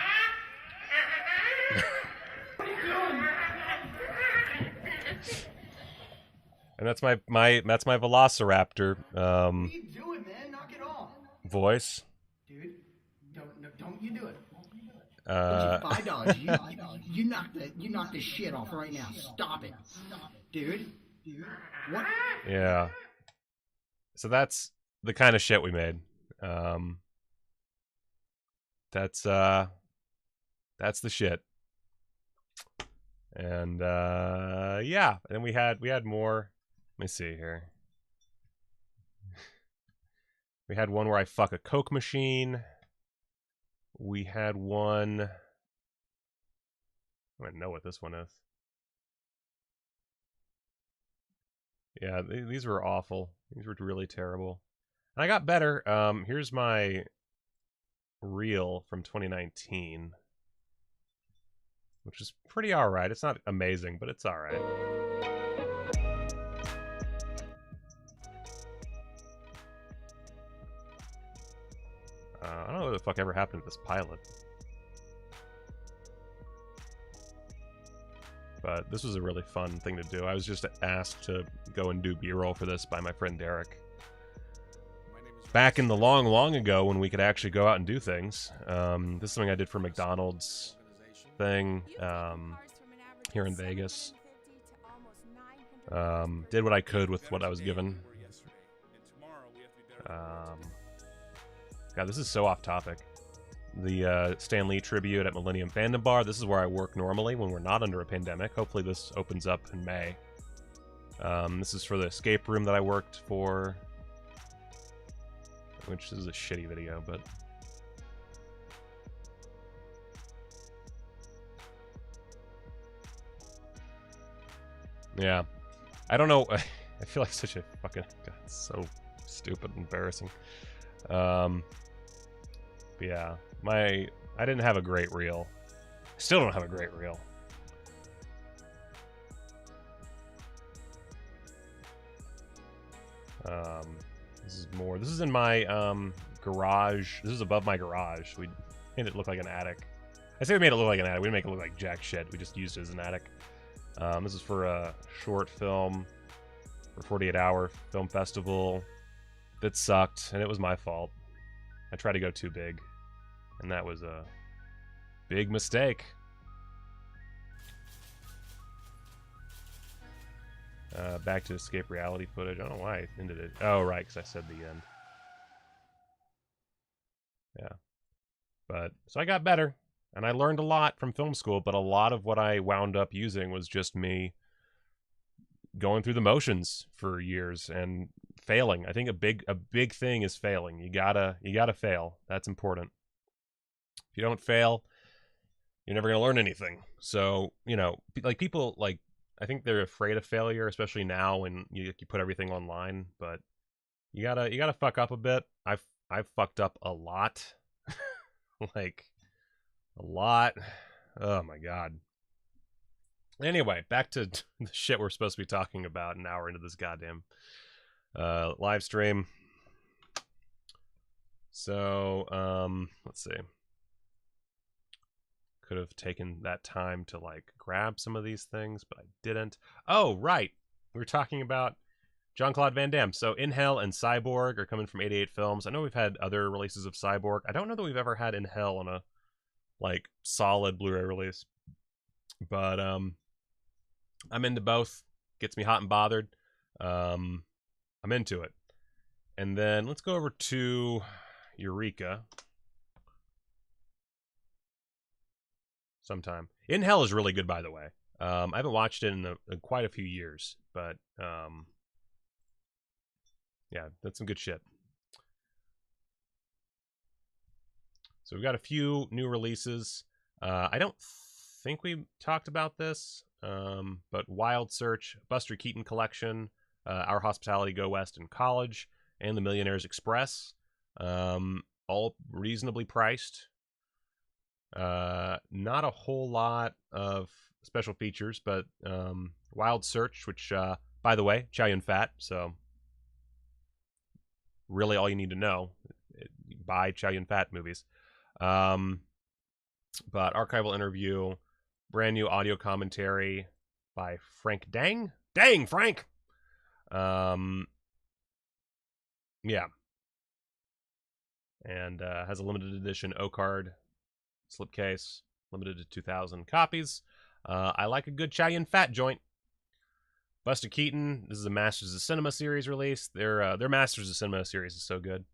And that's my velociraptor. What are you doing, man? Knock it voice. Dude, don't you do it. $5. You knock the shit off right now. Stop it. Dude, what? Yeah. So that's the kind of shit we made. That's the shit. And yeah, and we had more. Let me see here. We had one where I fuck a Coke machine. We had one. I don't know what this one is. Yeah, these were awful. These were really terrible. And I got better. Here's my reel from 2019, which is pretty alright. It's not amazing, but it's alright. I don't know what the fuck ever happened to this pilot. But this was a really fun thing to do. I was just asked to go and do B-roll for this by my friend Derek. Back in the long, long ago when we could actually go out and do things. This is something I did for McDonald's thing here in Vegas. Did what I could with what I was given. God, this is so off topic. The Stan Lee tribute at Millennium Fandom Bar. This is where I work normally when we're not under a pandemic. Hopefully this opens up in May. This is for the escape room that I worked for. Which is a shitty video, but... yeah. I don't know. I feel like such a fucking... God, it's so stupid and embarrassing. But yeah. I didn't have a great reel. I still don't have a great reel. This is more. This is in my garage. This is above my garage. We made it look like an attic. I say we made it look like an attic. We didn't make it look like jack shit. We just used it as an attic. This is for a short film for 48 Hour Film Festival that sucked, and it was my fault. I tried to go too big, and that was a big mistake. Back to escape reality footage. I don't know why I ended it. Oh, right, because I said the end. Yeah. But, so I got better, and I learned a lot from film school, but a lot of what I wound up using was just me going through the motions for years and failing. I think a big thing is failing. You gotta fail. That's important. If you don't fail, you're never gonna learn anything. So, you know, like people like, I think they're afraid of failure, especially now when you put everything online. But you gotta fuck up a bit. I've fucked up a lot, like a lot. Oh my god. Anyway, back to the shit we're supposed to be talking about an hour into this goddamn live stream. So let's see. Could have taken that time to like grab some of these things, but I didn't. Oh, right. We were talking about Jean-Claude Van Damme. So In Hell and Cyborg are coming from 88 Films. I know we've had other releases of Cyborg. I don't know that we've ever had In Hell on a like solid Blu-ray release. But I'm into both. Gets me hot and bothered. I'm into it. And then let's go over to Eureka. Sometime. In Hell is really good, by the way. I haven't watched it in quite a few years, but yeah, that's some good shit. So we've got a few new releases. I don't think we talked about this, but Wild Search, Buster Keaton Collection, Our Hospitality Go West in College, and The Millionaire's Express, all reasonably priced. Not a whole lot of special features, but Wild Search, which, by the way, Chow Yun-Fat, so really all you need to know, buy Chow Yun-Fat movies. But archival interview, brand new audio commentary by Frank Dang? Dang, Frank! Yeah. and has a limited edition O-card slipcase, limited to 2,000 copies. I like a good Chow Yun Fat joint. Buster Keaton, this is a Masters of Cinema series release. Their Masters of Cinema series is so good.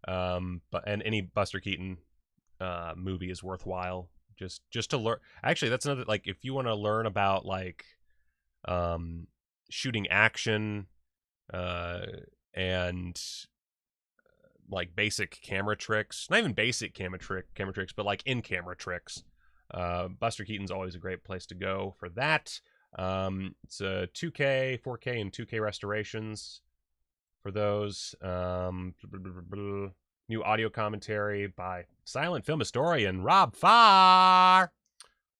But any Buster Keaton movie is worthwhile. Just to learn. Actually, that's another, like, if you want to learn about like shooting action and like basic camera tricks, not even basic camera tricks, but like in-camera tricks. Buster Keaton's always a great place to go for that. It's a 2K, 4K, and 2K restorations for those. New audio commentary by silent film historian Rob Farr.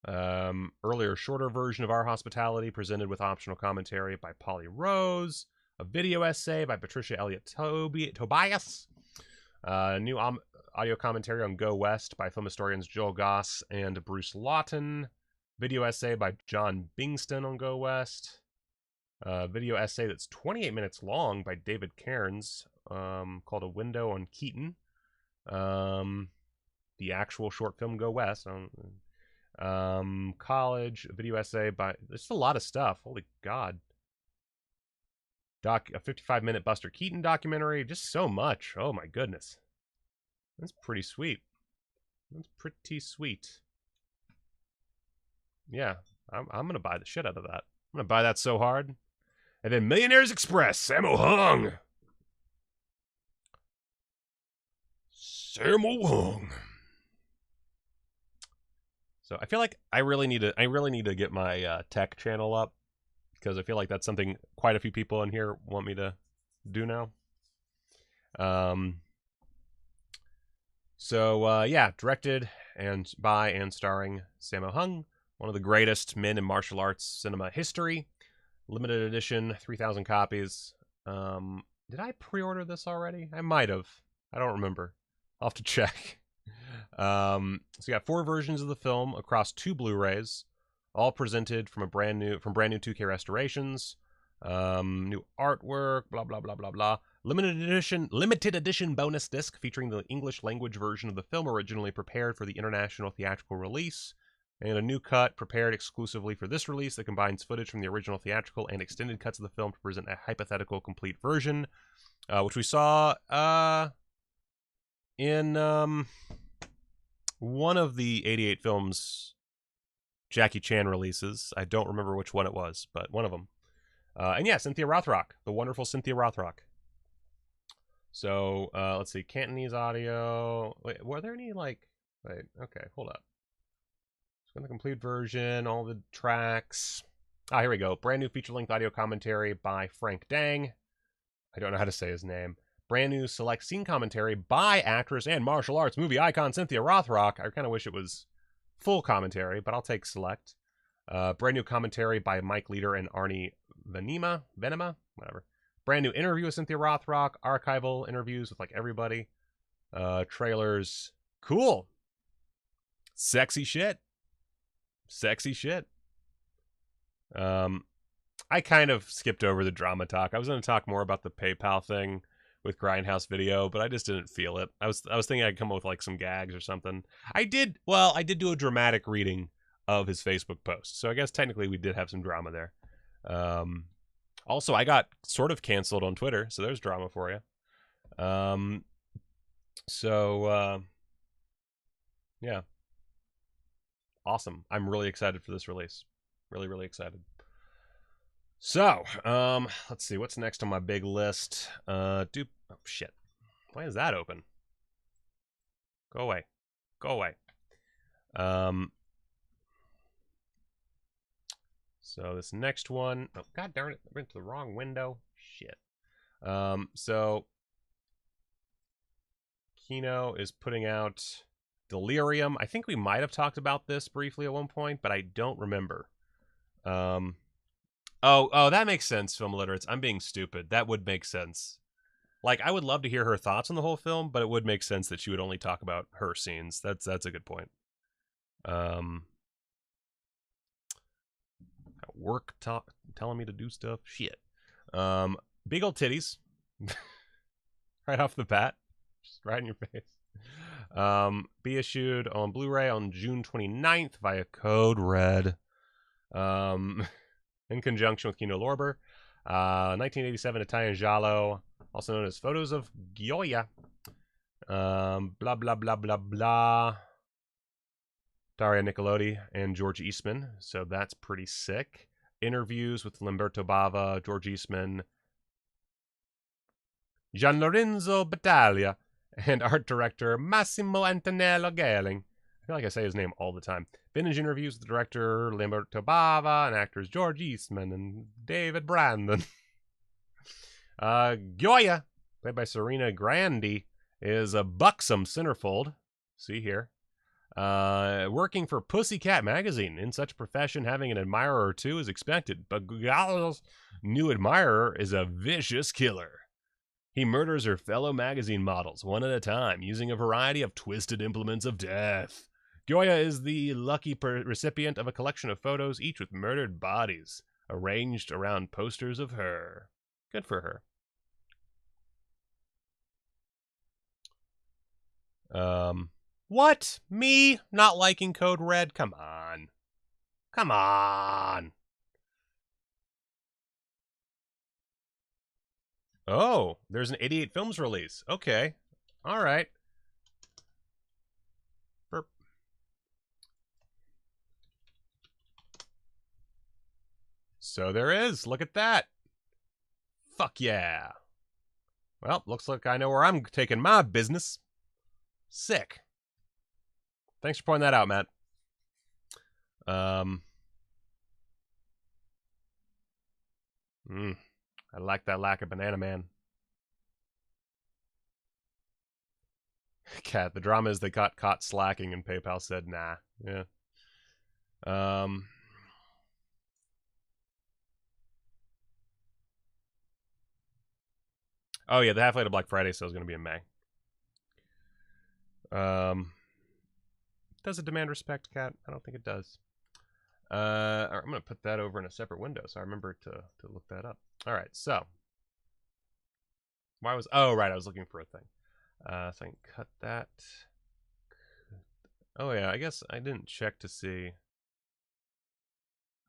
Earlier shorter version of Our Hospitality presented with optional commentary by Polly Rose. A video essay by Patricia Elliott Tobias. New audio commentary on Go West by film historians Joel Goss and Bruce Lawton. Video essay by John Bingston on Go West. Video essay that's 28 minutes long by David Cairns, called A Window on Keaton. The actual short film Go West. College, a video essay by... There's a lot of stuff. Holy God. A 55-minute Buster Keaton documentary. Just so much. Oh my goodness. That's pretty sweet. That's pretty sweet. Yeah, I'm going to buy the shit out of that. I'm going to buy that so hard. And then Millionaire's Express, Sammo Hung. Sammo Hung. So I feel like I really need to get my tech channel up, because I feel like that's something quite a few people in here want me to do now. Yeah, directed and by and starring Sammo Hung, one of the greatest men in martial arts cinema history. Limited edition, 3,000 copies. Did I pre-order this already? I might have. I don't remember. I'll have to check. So you got 4 versions of the film across 2 Blu-rays, all presented from brand new 2K restorations. New artwork, blah blah blah blah blah. Limited edition bonus disc featuring the English language version of the film originally prepared for the international theatrical release, and a new cut prepared exclusively for this release that combines footage from the original theatrical and extended cuts of the film to present a hypothetical complete version, which we saw in one of the 88 films Jackie Chan releases. I don't remember which one it was, but one of them. And yeah, Cynthia Rothrock, the wonderful Cynthia Rothrock. So, let's see, Cantonese audio. Wait, were there any, like... Wait, okay, hold up. So the complete version, all the tracks. Ah, here we go. Brand new feature-length audio commentary by Frank Dang. I don't know how to say his name. Brand new select scene commentary by actress and martial arts movie icon Cynthia Rothrock. I kind of wish it was full commentary, but I'll take select. Brand new commentary by Mike Leader and Arnie Venema, whatever. Brand new interview with Cynthia Rothrock. Archival interviews with like everybody. Trailers. Cool. Sexy shit. Sexy shit. I kind of skipped over the drama talk. I was going to talk more about the PayPal thing with Grindhouse Video, but I just didn't feel it. I was thinking I'd come up with like some gags or something. I did do a dramatic reading of his Facebook post, so I guess technically we did have some drama there. Also, I got sort of canceled on Twitter, so there's drama for you. Yeah. Awesome. I'm really excited for this release. Really, really excited. So, let's see. What's next on my big list? Oh, shit. Why is that open? Go away. Go away. So this next one... Oh, god darn it. I went to the wrong window. Shit. So, Kino is putting out Delirium. I think we might have talked about this briefly at one point, but I don't remember. Oh, that makes sense, Film Illiterates. I'm being stupid. That would make sense. Like, I would love to hear her thoughts on the whole film, but it would make sense that she would only talk about her scenes. That's a good point. Work telling me to do stuff. Shit. Big old titties. Right off the bat. Just right in your face. Be issued on Blu-ray on June 29th via Code Red. In conjunction with Kino Lorber. 1987 Italian giallo, also known as Photos of Gioia. Blah, blah, blah, blah, blah. Daria Nicolodi and George Eastman. So that's pretty sick. Interviews with Lamberto Bava, George Eastman, Gian Lorenzo Battaglia, and art director Massimo Antonello Gelling. I feel like I say his name all the time. Vintage interviews with the director Lamberto Bava and actors George Eastman and David Brandon. Gioia, played by Serena Grandi, is a buxom centerfold. See here. Working for Pussycat magazine. In such a profession, having an admirer or two is expected, but Gioia's new admirer is a vicious killer. He murders her fellow magazine models, one at a time, using a variety of twisted implements of death. Gioia is the lucky recipient of a collection of photos, each with murdered bodies, arranged around posters of her. Good for her. What? Me not liking Code Red? Come on. Come on. Oh, there's an 88 Films release. Okay. All right. Burp. So there is. Look at that. Fuck yeah. Well, looks like I know where I'm taking my business. Sick. Thanks for pointing that out, Matt. I like that lack of Banana Man. Cat, the drama is they got caught slacking and PayPal said nah. Yeah. Oh yeah, the Half-Life to Black Friday sale is going to be in May. Does it demand respect, Cat? I don't think it does. I'm going to put that over in a separate window so I remember to look that up. All right, so. Oh, right, I was looking for a thing. So I can cut that. Oh, yeah, I guess I didn't check to see.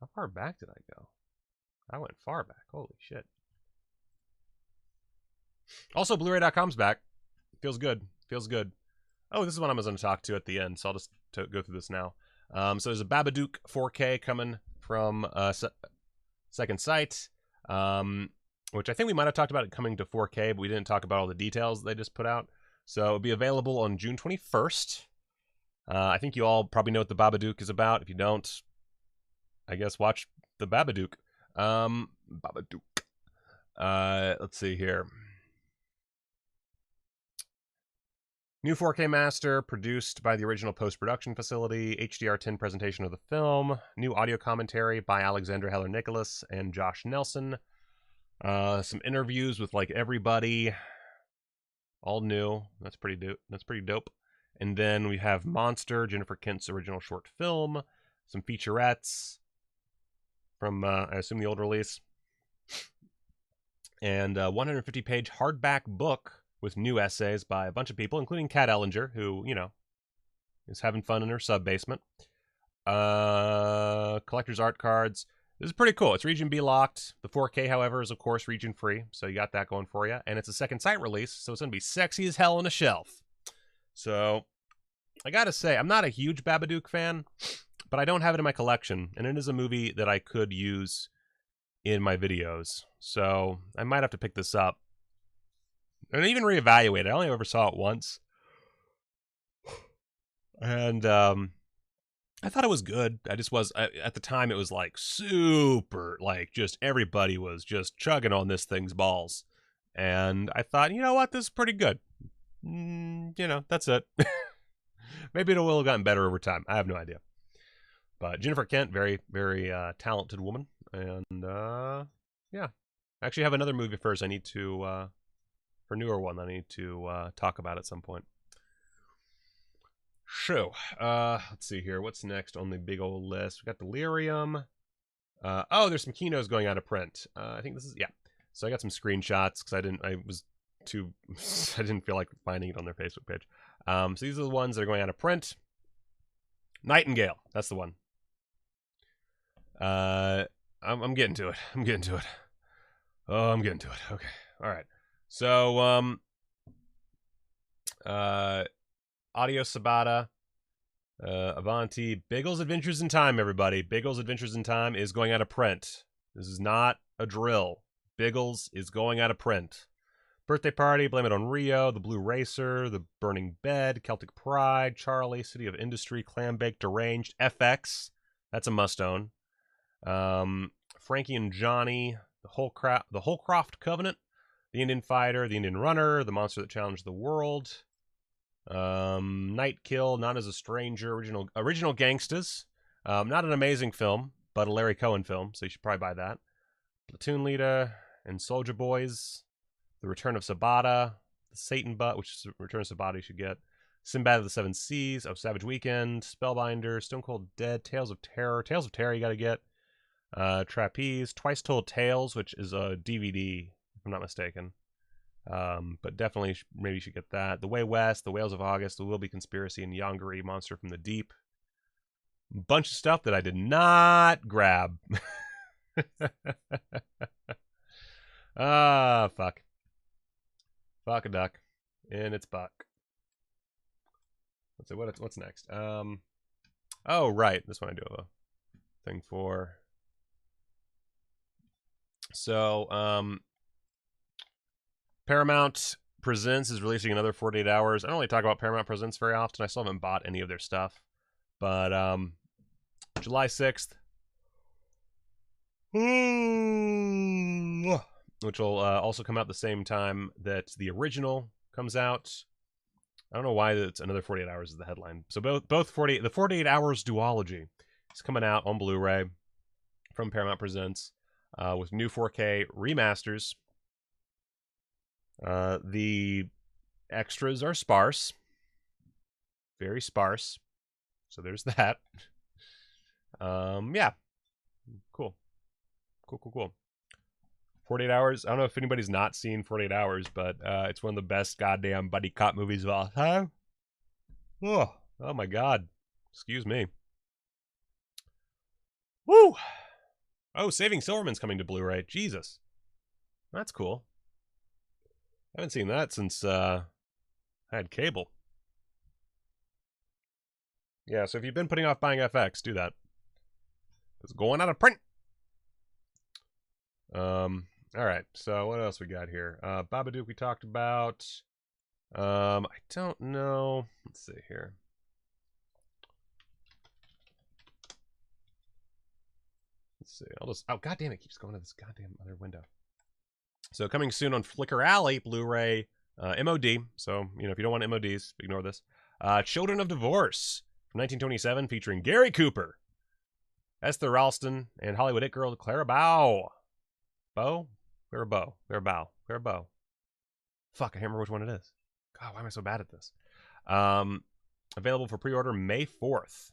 How far back did I go? I went far back. Holy shit. Also, Blu-ray.com's back. Feels good. Feels good. Oh, this is what I was going to talk to at the end, so I'll just go through this now. So there's a Babadook 4K coming from Second Sight, which I think we might have talked about it coming to 4K, but we didn't talk about all the details they just put out. So it'll be available on June 21st. I think you all probably know what the Babadook is about. If you don't, I guess watch the Babadook. Babadook. Let's see here. New 4K master, produced by the original post-production facility, HDR10 presentation of the film, new audio commentary by Alexandra Heller-Nicholas and Josh Nelson, some interviews with like everybody, all new. That's pretty dope. And then we have Monster, Jennifer Kent's original short film, some featurettes from I assume the old release, and a 150-page hardback book with new essays by a bunch of people, including Kat Ellinger, who, you know, is having fun in her sub-basement. Collector's art cards. This is pretty cool. It's Region B locked. The 4K, however, is, of course, region free, so you got that going for you. And it's a Second Sight release, so it's going to be sexy as hell on a shelf. So, I gotta say, I'm not a huge Babadook fan, but I don't have it in my collection, and it is a movie that I could use in my videos. So, I might have to pick this up. And even reevaluate it. I only ever saw it once. And I thought it was good. I just was, at the time, it was like super, like just everybody was just chugging on this thing's balls. And I thought, you know what, this is pretty good. You know, that's it. Maybe it will have gotten better over time. I have no idea. But Jennifer Kent, very, very talented woman. And yeah. I actually have another movie first I need to... for newer one I need to talk about at some point. So, let's see here. What's next on the big old list? We got Delirium. Oh, there's some Kinos going out of print. I think this is, yeah. So I got some screenshots because I didn't feel like finding it on their Facebook page. So these are the ones that are going out of print. Nightingale, that's the one. I'm getting to it. I'm getting to it. Oh, I'm getting to it. Okay. All right. So, Audio Sabata, Avanti, Biggles Adventures in Time, everybody. Biggles Adventures in Time is going out of print. This is not a drill. Biggles is going out of print. Birthday Party, Blame It on Rio, The Blue Racer, The Burning Bed, Celtic Pride, Charlie, City of Industry, Clambake, Deranged, FX, that's a must-own. Frankie and Johnny, The Holcroft Covenant, The Indian Fighter, The Indian Runner, The Monster That Challenged the World, Night Kill, Not as a Stranger, Original Gangstas, not an amazing film, but a Larry Cohen film, so you should probably buy that. Platoon Leader and Soldier Boys, The Return of Sabata, The Satan Butt, which is Return of Sabata you should get, Sinbad of the Seven Seas, Savage Weekend, Spellbinder, Stone Cold Dead, Tales of Terror you gotta get, Trapeze, Twice Told Tales, which is a DVD, if I'm not mistaken. But definitely, maybe you should get that. The Way West, The Whales of August, The Wilby Conspiracy, and Yongari, Monster from the Deep. Bunch of stuff that I did not grab. Fuck. Fuck a duck. And it's buck. Let's see, what's next? Oh, right. This one I do have a thing for. So, Paramount Presents is releasing another 48 Hours. I don't really talk about Paramount Presents very often. I still haven't bought any of their stuff. But, July 6th. Which will also come out the same time that the original comes out. I don't know why it's another 48 Hours is the headline. So the 48 Hours duology is coming out on Blu-ray from Paramount Presents with new 4K remasters. The extras are sparse. Very sparse. So there's that. Yeah. Cool. Cool. 48 Hours. I don't know if anybody's not seen 48 Hours, but it's one of the best goddamn buddy cop movies of all time. Oh my god. Excuse me. Woo! Oh, Saving Silverman's coming to Blu-ray. Jesus. That's cool. I haven't seen that since I had cable. Yeah, so if you've been putting off buying FX, do that. It's going out of print. Alright, so what else we got here? Babadook we talked about. I don't know. Let's see here. Let's see. I'll just... Oh, goddamn, it keeps going to this goddamn other window. So coming soon on Flickr Alley, Blu-ray, MOD. So, you know, if you don't want MODs, ignore this. Children of Divorce from 1927, featuring Gary Cooper, Esther Ralston, and Hollywood it girl Clara Bow. Clara Bow. Fuck, I can't remember which one it is. God, why am I so bad at this? Available for pre-order May 4th.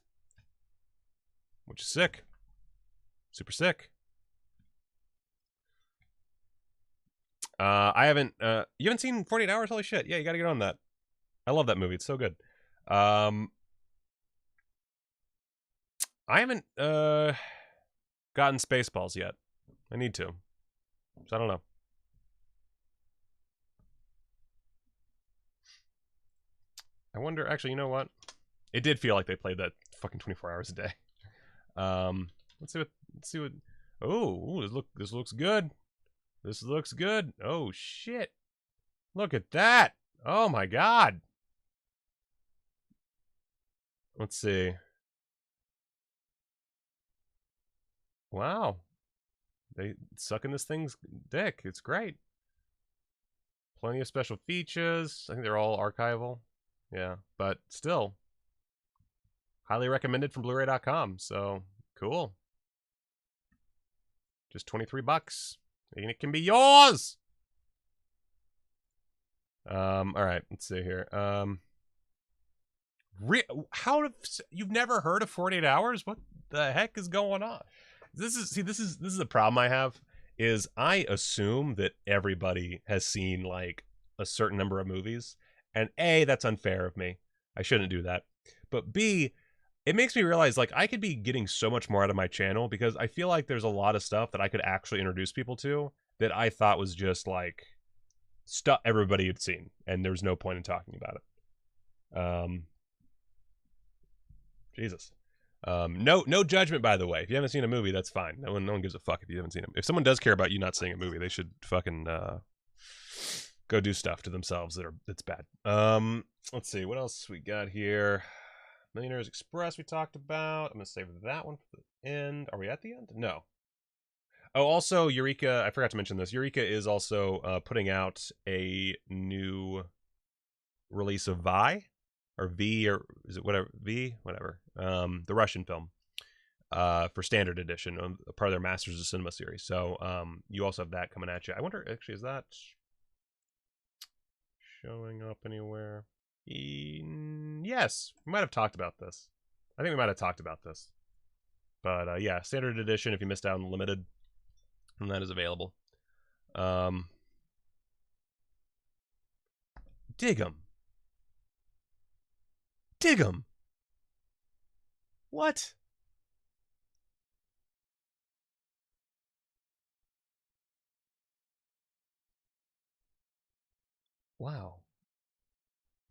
Which is sick. Super sick. I haven't, you haven't seen 48 Hours? Holy shit. Yeah, you gotta get on that. I love that movie. It's so good. I haven't, gotten Spaceballs yet. I need to. So I don't know. I wonder, actually, you know what? It did feel like they played that fucking 24 hours a day. Let's see what, oh, this looks good. This looks good. Oh, shit. Look at that. Oh, my God. Let's see. Wow. They sucking this thing's dick. It's great. Plenty of special features. I think they're all archival. Yeah, but still. Highly recommended from Blu-ray.com. So, cool. Just $23. And it can be yours! Alright, let's see here. You've never heard of 48 Hours? What the heck is going on? This is a problem I have, is I assume that everybody has seen, like, a certain number of movies, And A, that's unfair of me. I shouldn't do that. But B, it makes me realize, like, I could be getting so much more out of my channel because I feel like there's a lot of stuff that I could actually introduce people to that I thought was just, like, stuff everybody had seen. And there's no point in talking about it. Jesus. No judgment, by the way. If you haven't seen a movie, that's fine. No one gives a fuck if you haven't seen it. If someone does care about you not seeing a movie, they should fucking go do stuff to themselves that's bad. Let's see what else we got here. Millionaires Express we talked about. I'm gonna save that one for the end. Are we at the end? No. Oh, also Eureka. I forgot to mention this. Eureka is also putting out a new release of Vi. Or V, or is it whatever? V, whatever. The Russian film for standard edition, part of their Masters of Cinema series. So you also have that coming at you. I wonder, actually, is that showing up anywhere? Yes, we might have talked about this. I think we might have talked about this. But yeah, standard edition, if you missed out on limited, and that is available. Dig 'em. Dig 'em. What? Wow.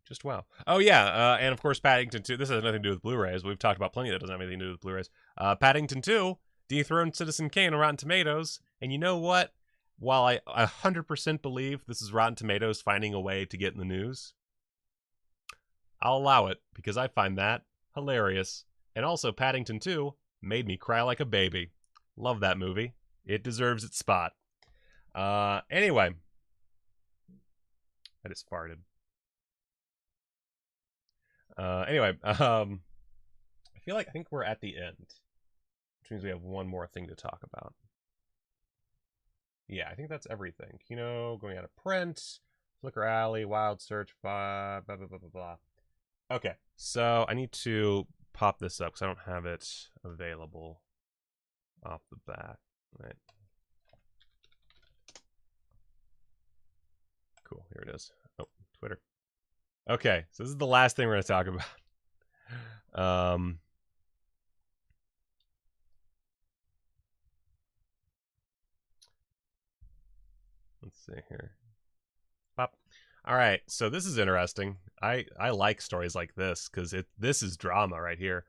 Just wow. Oh, yeah. And of course, Paddington 2. This has nothing to do with Blu-rays. We've talked about plenty that doesn't have anything to do with Blu-rays. Paddington 2 dethroned Citizen Kane on Rotten Tomatoes. And you know what? While I 100% believe this is Rotten Tomatoes finding a way to get in the news, I'll allow it because I find that hilarious. And also, Paddington 2 made me cry like a baby. Love that movie. It deserves its spot. Anyway. I just farted. Anyway, I think we're at the end. Which means we have one more thing to talk about. Yeah, I think that's everything. Kino, going out of print. Flickr Alley, Wild Search, blah, blah, blah, blah, blah, blah. Okay, so I need to pop this up because I don't have it available off the bat. Right. Cool, here it is. Oh, Twitter. Okay, so this is the last thing we're going to talk about. Let's see here. Pop. All right, so this is interesting. I like stories like this because this is drama right here.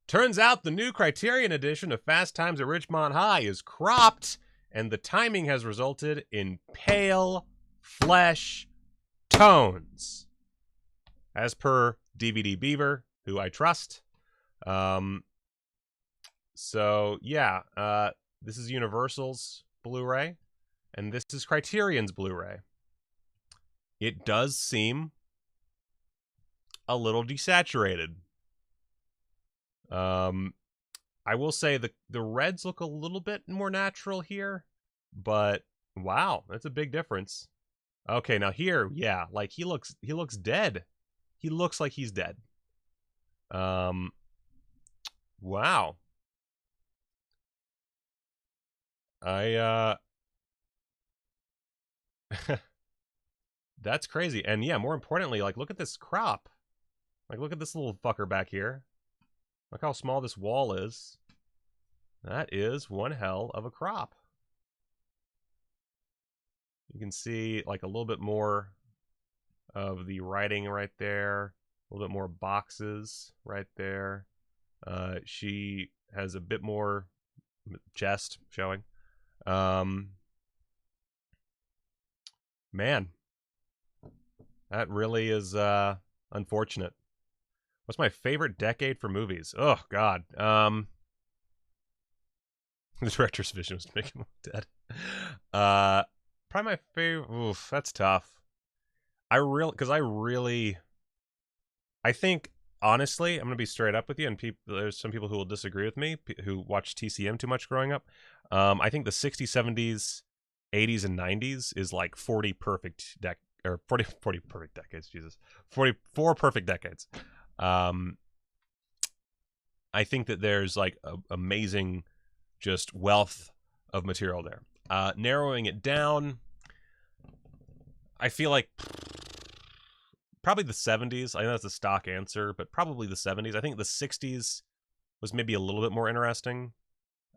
Turns out the new Criterion edition of Fast Times at Ridgemont High is cropped, and the timing has resulted in pale flesh tones. As per DVD Beaver, who I trust. So, yeah, this is Universal's Blu-ray, and this is Criterion's Blu-ray. It does seem a little desaturated. I will say the reds look a little bit more natural here, but wow, that's a big difference. Okay, now here, yeah, like he looks dead. He looks like he's dead. Wow. That's crazy. And yeah, more importantly, like, look at this crop. Like, look at this little fucker back here. Look how small this wall is. That is one hell of a crop. You can see, like, a little bit more of the writing right there. A little bit more boxes right there. She has a bit more chest showing. Man. That really is unfortunate. What's my favorite decade for movies? Oh, God. The director's vision was to make him look dead. Probably my favorite... Oof, that's tough. I think, honestly, I'm going to be straight up with you, and there's some people who will disagree with me, who watched TCM too much growing up. I think the 60s, 70s, 80s, and 90s is like 40 perfect perfect decades, Jesus. 44 perfect decades. I think that there's like amazing just wealth of material there. Narrowing it down, I feel like probably the 70s. I know that's a stock answer, but probably the 70s. I think the 60s was maybe a little bit more interesting.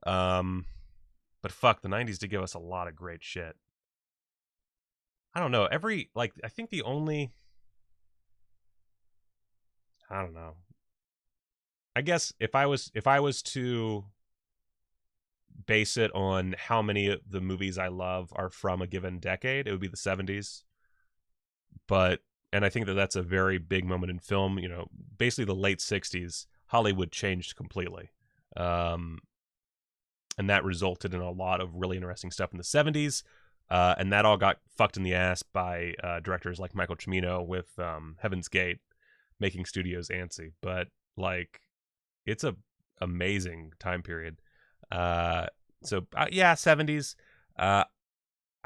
But fuck, the 90s did give us a lot of great shit. I don't know. I think the only... I don't know. I guess if I was to base it on how many of the movies I love are from a given decade, it would be the 70s. And I think that that's a very big moment in film. You know, basically the late 60s, Hollywood changed completely. And that resulted in a lot of really interesting stuff in the 70s. And that all got fucked in the ass by directors like Michael Cimino with Heaven's Gate, making studios antsy. But, like, it's a amazing time period. Yeah, 70s. I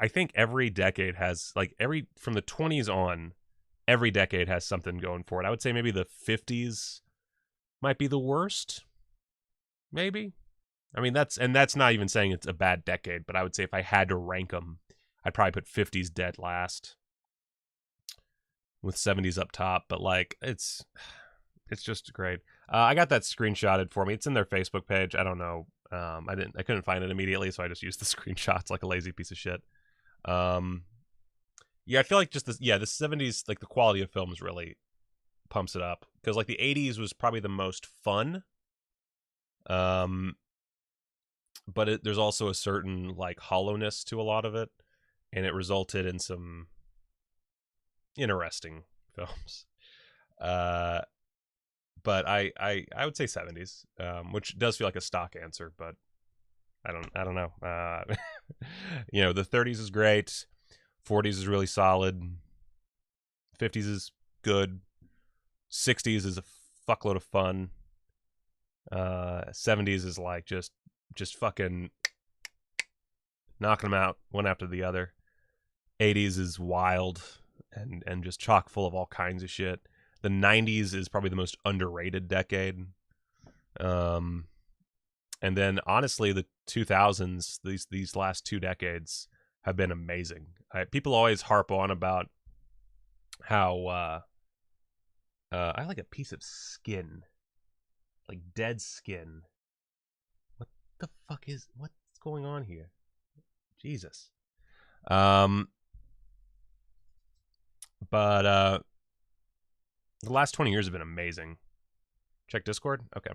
think every decade has, like, from the 20s on, every decade has something going for it. I would say maybe the 50s might be the worst. Maybe. I mean, that's not even saying it's a bad decade, but I would say if I had to rank them, I'd probably put 50s dead last, with 70s up top. But, like, it's just great. I got that screenshotted for me. It's in their Facebook page. I don't know. I couldn't find it immediately, so I just used the screenshots like a lazy piece of shit. Yeah, I feel like just the 70s, like, the quality of films really pumps it up, because, like, the 80s was probably the most fun. But there's also a certain, like, hollowness to a lot of it, and it resulted in some interesting films. But I would say 70s, which does feel like a stock answer, but I don't know. You know, the 30s is great, 40s is really solid, 50s is good, 60s is a fuckload of fun, 70s is like just fucking knocking them out one after the other. 80s is wild and just chock full of all kinds of shit. The 90s is probably the most underrated decade. And then, honestly, the 2000s, these last 2 decades have been amazing. People always harp on about how I like a piece of skin, like dead skin. What the fuck what's going on here? Jesus. But the last 20 years have been amazing. Check Discord? Okay.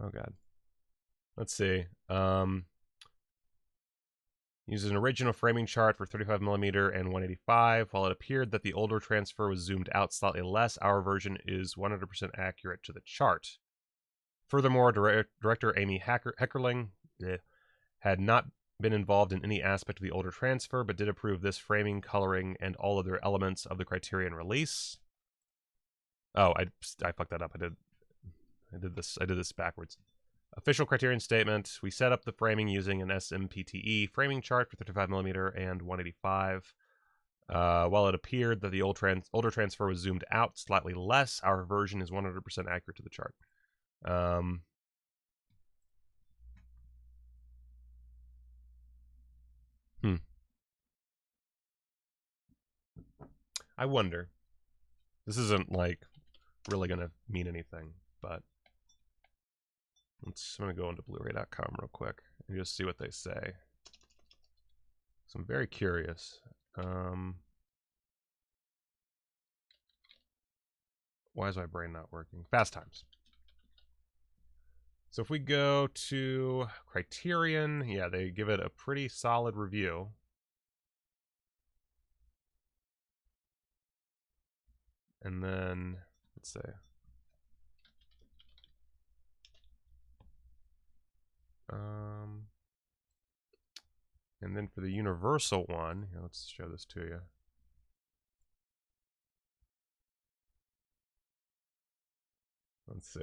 Oh, God. Let's see. Uses an original framing chart for 35mm and 185. While it appeared that the older transfer was zoomed out slightly less, our version is 100% accurate to the chart. Furthermore, director Amy Heckerling had not been involved in any aspect of the older transfer, but did approve this framing, coloring, and all other elements of the Criterion release. Oh, I fucked that up. I did this backwards. Official Criterion statement: we set up the framing using an SMPTE framing chart for 35mm and 185. While it appeared that the older transfer was zoomed out slightly less, our version is 100% accurate to the chart. I wonder. This isn't, like, really gonna mean anything, but I'm gonna go into Blu-ray.com real quick and just see what they say. So I'm very curious. Why is my brain not working? Fast times. So if we go to Criterion, yeah, they give it a pretty solid review. And then, let's see. And then for the Universal one, here, let's show this to you. Let's see.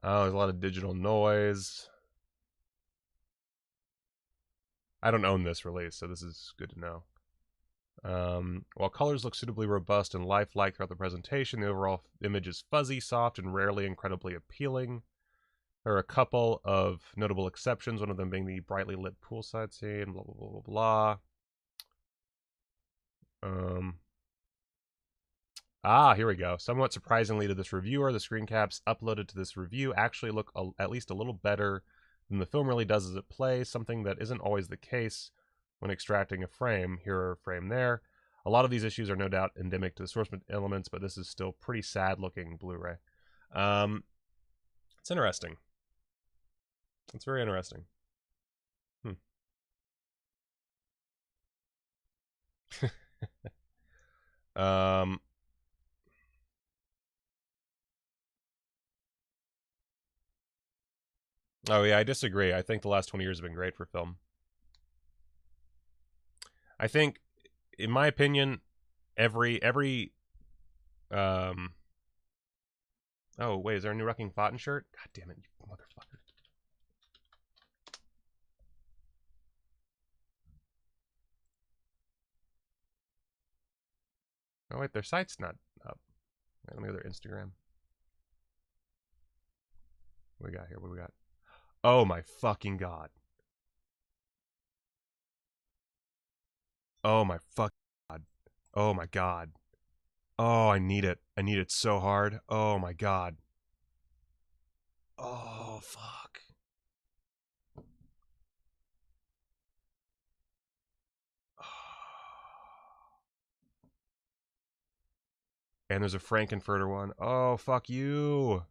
Oh, there's a lot of digital noise. I don't own this release, so this is good to know. While colors look suitably robust and lifelike throughout the presentation, the overall image is fuzzy, soft, and rarely incredibly appealing. There are a couple of notable exceptions, one of them being the brightly lit poolside scene, blah, blah, blah, blah, blah. Here we go. Somewhat surprisingly to this reviewer, the screen caps uploaded to this review actually look at least a little better than the film really does as it plays, something that isn't always the case when extracting a frame. Here or a frame there. A lot of these issues are no doubt endemic to the source elements, but this is still pretty sad-looking Blu-ray. It's interesting. It's very interesting. Oh yeah, I disagree. I think the last 20 years have been great for film. I think, in my opinion, every oh wait, is there a new Wrecking Fountain shirt? God damn it, you motherfucker. Oh wait, their site's not up. Let me go to their Instagram. What we got here? What do we got? Oh my fucking god. Oh my fucking god. Oh my god. Oh, I need it. I need it so hard. Oh my god. Oh, fuck. And there's a Frankenfurter one. Oh, fuck you.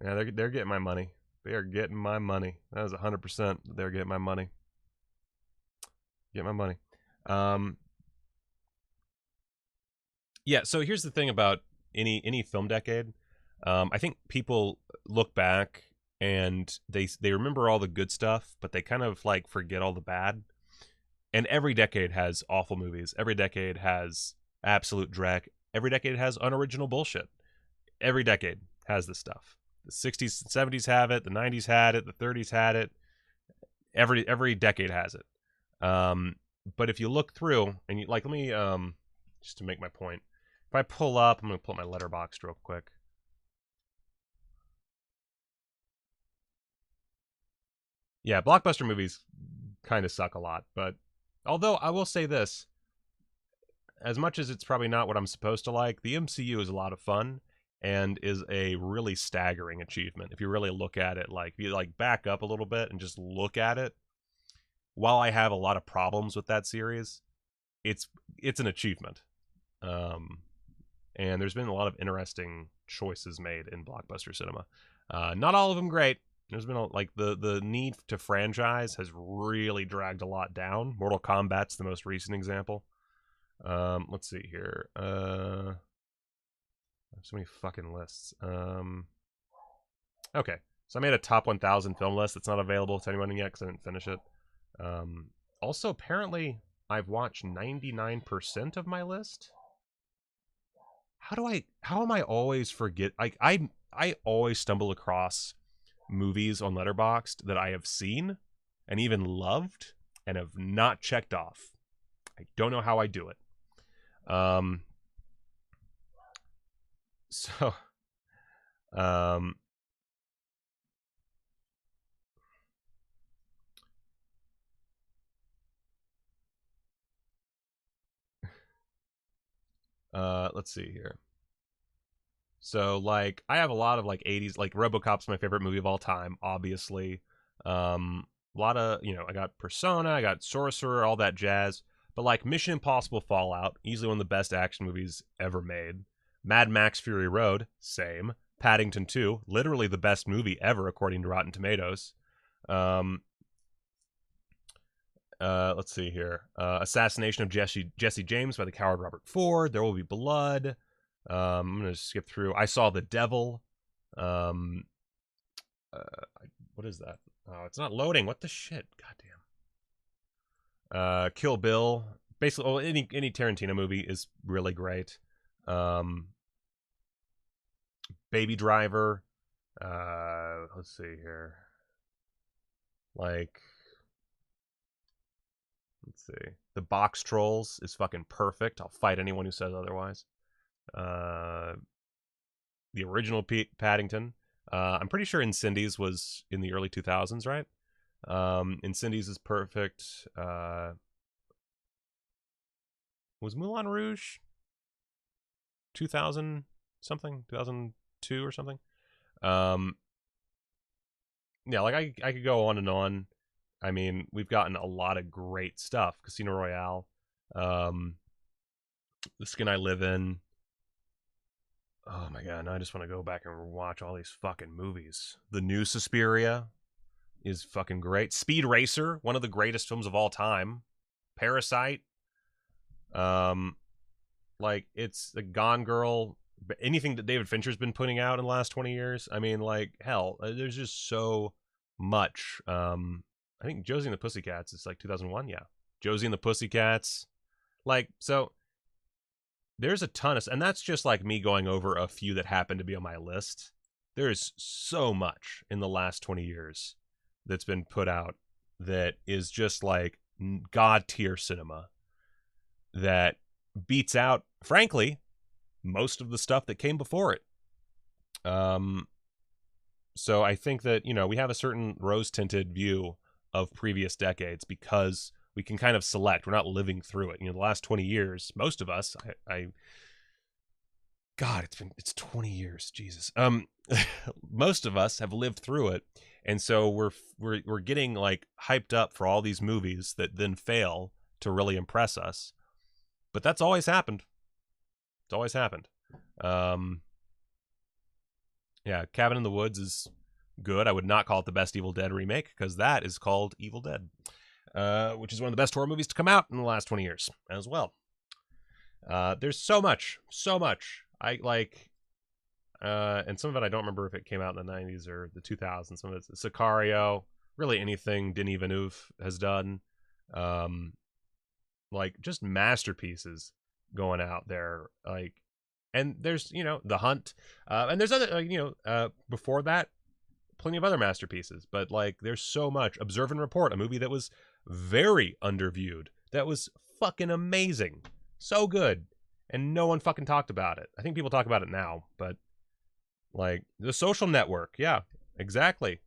Yeah, they're getting my money. They are getting my money. That is 100%. They're getting my money. Get my money. Yeah, so here's the thing about any film decade. I think people look back and they remember all the good stuff, but they kind of like forget all the bad. And every decade has awful movies. Every decade has absolute dreck. Every decade has unoriginal bullshit. Every decade has this stuff. The 60s and 70s have it. The 90s had it. The 30s had it. Every decade has it. But if you look through and you like, let me just to make my point. If I pull up, I'm gonna pull up my letterbox real quick. Yeah, blockbuster movies kind of suck a lot, but although I will say this, as much as it's probably not what I'm supposed to like, the MCU is a lot of fun and is a really staggering achievement. If you really look at it, like if you like back up a little bit and just look at it, while I have a lot of problems with that series, it's an achievement. And there's been a lot of interesting choices made in blockbuster cinema. Not all of them great. There's been like the need to franchise has really dragged a lot down. Mortal Kombat's the most recent example. Let's see here. I have so many fucking lists. Okay, so I made a top 1,000 film list that's not available to anyone yet because I didn't finish it. Also, apparently, I've watched 99% of my list. How am I always forget? I always stumble across movies on Letterboxd that I have seen and even loved and have not checked off. I don't know how I do it. Let's see here. So, like, I have a lot of, like, 80s, like, RoboCop's my favorite movie of all time, obviously. A lot of, I got Persona, I got Sorcerer, all that jazz. But, like, Mission Impossible Fallout, easily one of the best action movies ever made. Mad Max Fury Road, same. Paddington 2, literally the best movie ever, according to Rotten Tomatoes. Let's see here. Assassination of Jesse James by the coward Robert Ford. There Will Be Blood. I'm gonna skip through. I Saw the Devil. What is that? Oh, it's not loading. What the shit? Goddamn. Kill Bill. Basically, well, any Tarantino movie is really great. Baby Driver. Let's see here. Like, let's see. The Box Trolls is fucking perfect. I'll fight anyone who says otherwise. The original Paddington. I'm pretty sure Incendies was in the early 2000s, right? Incendies is perfect. Was Moulin Rouge 2000 something? 2002 or something? Yeah, like I could go on and on. I mean, we've gotten a lot of great stuff. Casino Royale, The Skin I Live In. Oh my god, now I just want to go back and watch all these fucking movies. The new Suspiria is fucking great. Speed Racer, one of the greatest films of all time. Parasite. Like, it's the Gone Girl. Anything that David Fincher's been putting out in the last 20 years. I mean, like, hell, there's just so much. I think Josie and the Pussycats is like 2001, yeah. Josie and the Pussycats. Like, so there's a ton of, and that's just like me going over a few that happen to be on my list. There is so much in the last 20 years that's been put out that is just like god tier cinema that beats out, frankly, most of the stuff that came before it. So I think that, you know, we have a certain rose-tinted view of previous decades because we can kind of select. We're not living through it. You know, the last 20 years, most of us, God, it's 20 years, Jesus. Most of us have lived through it, and so we're getting like hyped up for all these movies that then fail to really impress us. But that's always happened. It's always happened. Yeah, Cabin in the Woods is good. I would not call it the best Evil Dead remake because that is called Evil Dead, which is one of the best horror movies to come out in the last 20 years as well. There's so much. I like, and some of it I don't remember if it came out in the 90s or the 2000s. Some of it's Sicario, really anything Denis Villeneuve has done. Like, just masterpieces going out there. Like, and there's, you know, The Hunt, and there's other, before that, plenty of other masterpieces. But like, there's so much. Observe and Report, a movie that was very underviewed, that was fucking amazing, so good, and no one fucking talked about it. I think people talk about it now, but like, The Social Network, yeah, exactly.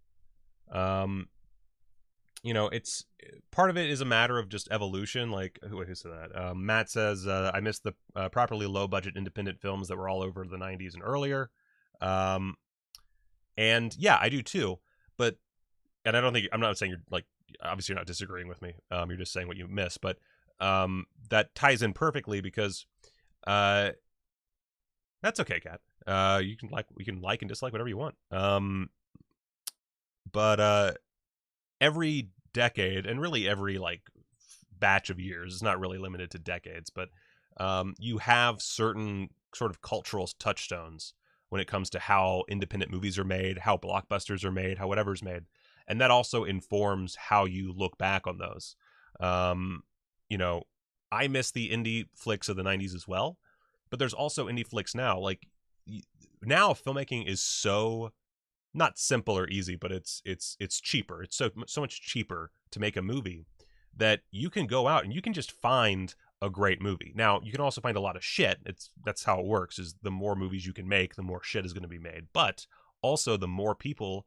You know, it's part of it is a matter of just evolution. Like, who said that? Matt says, I missed the properly low budget independent films that were all over the 90s and earlier. And yeah, I do too. But, and I don't think, I'm not saying you're like, obviously you're not disagreeing with me. You're just saying what you miss. But that ties in perfectly because that's okay, Kat. You can like and dislike whatever you want. But every decade, and really every like batch of years, it's not really limited to decades, but you have certain sort of cultural touchstones when it comes to how independent movies are made, how blockbusters are made, how whatever's made. And that also informs how you look back on those. You know, I miss the indie flicks of the 90s as well, but there's also indie flicks now. Like, now filmmaking is so not simple or easy, but it's cheaper. It's so much cheaper to make a movie that you can go out and you can just find a great movie. Now, you can also find a lot of shit. That's how it works, is the more movies you can make, the more shit is going to be made. But also the more people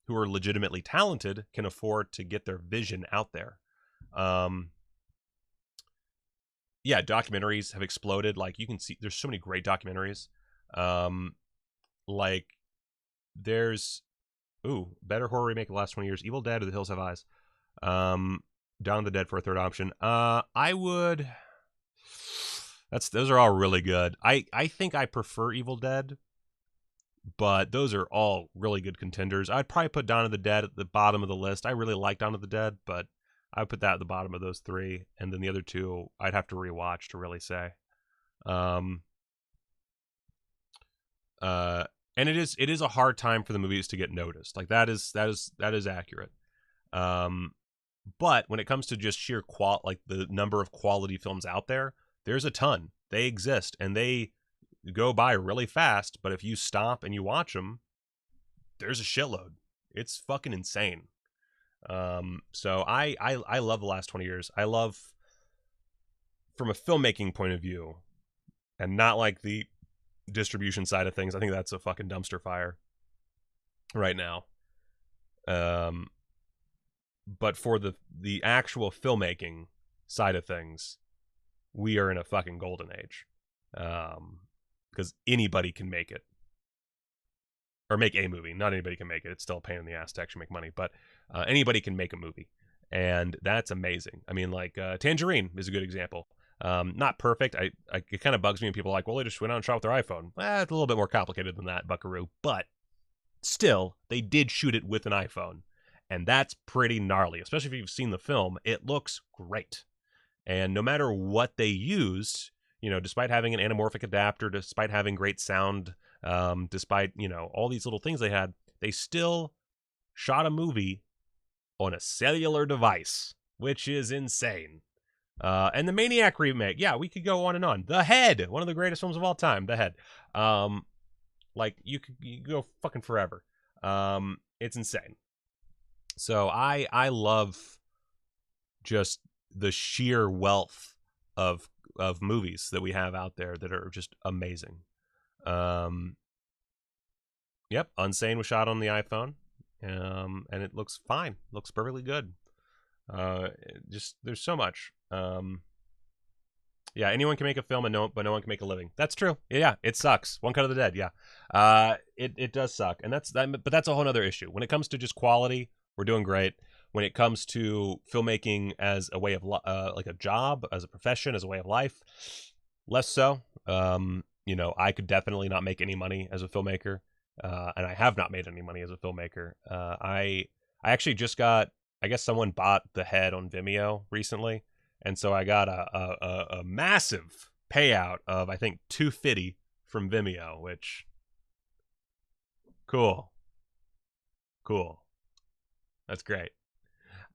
who are legitimately talented can afford to get their vision out there. Yeah, documentaries have exploded. Like, you can see there's so many great documentaries. Like, there's better horror remake of the last 20 years, Evil Dead or The Hills Have Eyes. Dawn of the Dead for a third option. I would, those are all really good. I think I prefer Evil Dead, but those are all really good contenders. I'd probably put Dawn of the Dead at the bottom of the list. I really like Dawn of the Dead, but I would put that at the bottom of those three, and then the other two I'd have to rewatch to really say. And it is a hard time for the movies to get noticed. Like, that is accurate. But when it comes to just sheer like the number of quality films out there, there's a ton. They exist and they go by really fast. But if you stop and you watch them, there's a shitload. It's fucking insane. So I love the last 20 years. I love, from a filmmaking point of view, and not like the distribution side of things. I think that's a fucking dumpster fire. right now. But for the actual filmmaking side of things, we are in a fucking golden age. Because anybody can make it. Or make a movie. Not anybody can make it. It's still a pain in the ass to actually make money. But anybody can make a movie. And that's amazing. I mean, like, Tangerine is a good example. Not perfect. It kind of bugs me when people are like, well, they just went out and shot with their iPhone. It's a little bit more complicated than that, buckaroo. But still, they did shoot it with an iPhone. And that's pretty gnarly. Especially if you've seen the film. It looks great. And no matter what they used, you know, despite having an anamorphic adapter, despite having great sound, despite, you know, all these little things they had, they still shot a movie on a cellular device, which is insane. And the Maniac remake, yeah, we could go on and on. The Head, one of the greatest films of all time, The Head. Like, you could go fucking forever. It's insane. So I love just the sheer wealth of movies that we have out there that are just amazing. Yep, Unsane was shot on the iPhone, and it looks fine. Looks perfectly good. Just there's so much. Yeah, anyone can make a film, but no one can make a living. That's true. Yeah, it sucks. One Cut of the Dead. Yeah, it does suck, and but that's a whole other issue. When it comes to just quality, we're doing great. When it comes to filmmaking as a way of like a job, as a profession, as a way of life, less so. You know, I could definitely not make any money as a filmmaker, and I have not made any money as a filmmaker. I actually just got, I guess someone bought The Head on Vimeo recently, and so I got a massive payout of, I think, $250 from Vimeo, which cool. That's great.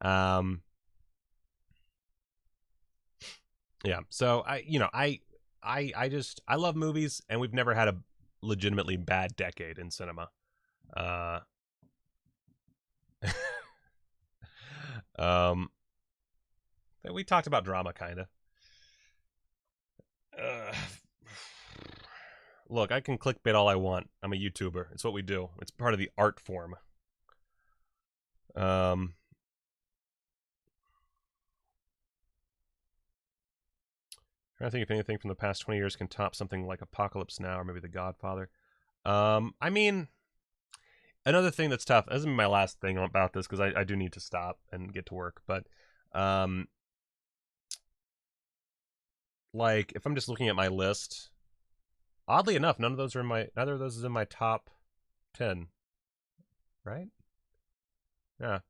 Yeah, so I love movies, and we've never had a legitimately bad decade in cinema. We talked about drama, kind of. Look, I can clickbait all I want. I'm a YouTuber. It's what we do. It's part of the art form. Trying to think if anything from the past 20 years can top something like Apocalypse Now or maybe The Godfather. I mean, another thing that's tough, this is my last thing about this because I do need to stop and get to work, but like if I'm just looking at my list, oddly enough, neither of those is in my top 10, right? Yeah.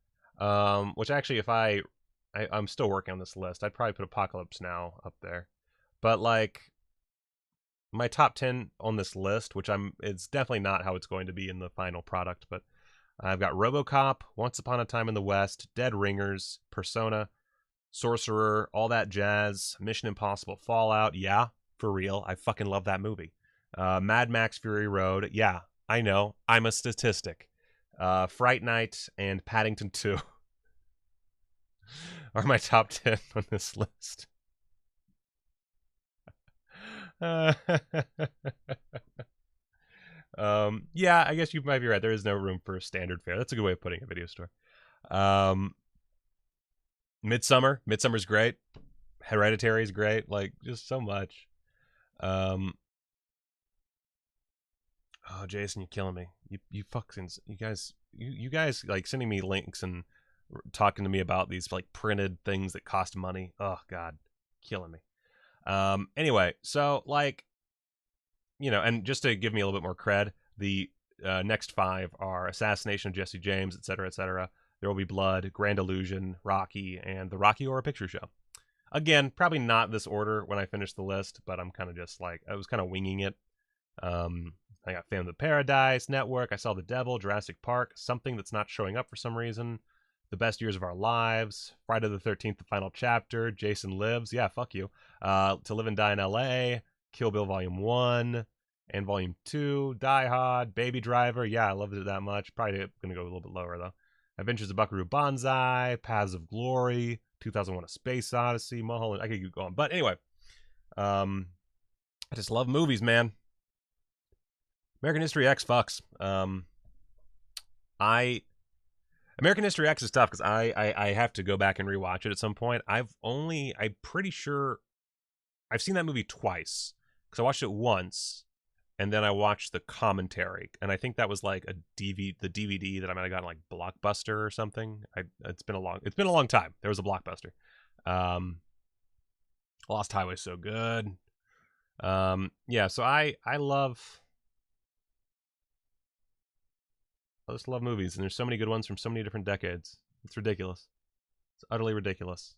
Which actually, if I'm still working on this list, I'd probably put Apocalypse Now up there. But like my top 10 on this list, which it's definitely not how it's going to be in the final product, but I've got RoboCop, Once Upon a Time in the West, Dead Ringers, Persona, Sorcerer, all that jazz, Mission Impossible, Fallout. Yeah, for real. I fucking love that movie. Mad Max Fury Road. Yeah, I know. I'm a statistic. Fright Night and Paddington 2 are my top 10 on this list. Yeah, I guess you might be right. There is no room for standard fare. That's a good way of putting it, a video store. Midsummer's great. Hereditary is great. Like, just so much. Oh, Jason, you're killing me. You guys like sending me links and talking to me about these like printed things that cost money. Oh God, killing me. Anyway, so like, you know, and just to give me a little bit more cred, the next 5 are Assassination of Jesse James, etc., etc. There Will Be Blood, Grand Illusion, Rocky, and the Rocky Horror Picture Show. Again, probably not this order when I finish the list, but I'm kind of just like, I was kind of winging it. I got Phantom of the Paradise, Network, I Saw the Devil, Jurassic Park, something that's not showing up for some reason, The Best Years of Our Lives, Friday the 13th, The Final Chapter, Jason Lives, yeah, fuck you, To Live and Die in L.A., Kill Bill Volume 1 and Volume 2, Die Hard, Baby Driver, yeah, I loved it that much, probably going to go a little bit lower, though. Adventures of Buckaroo Banzai, Paths of Glory, 2001: A Space Odyssey, Mulholland, I could keep going, but anyway, I just love movies, man. American History X fucks. American History X is tough because I have to go back and rewatch it at some point. I'm pretty sure I've seen that movie twice because I watched it once and then I watched the commentary, and I think that was like the DVD that I might have gotten like Blockbuster or something. It's been a long time. There was a Blockbuster. Lost Highway's so good. Yeah, so I just love movies, and there's so many good ones from so many different decades. It's ridiculous. It's utterly ridiculous.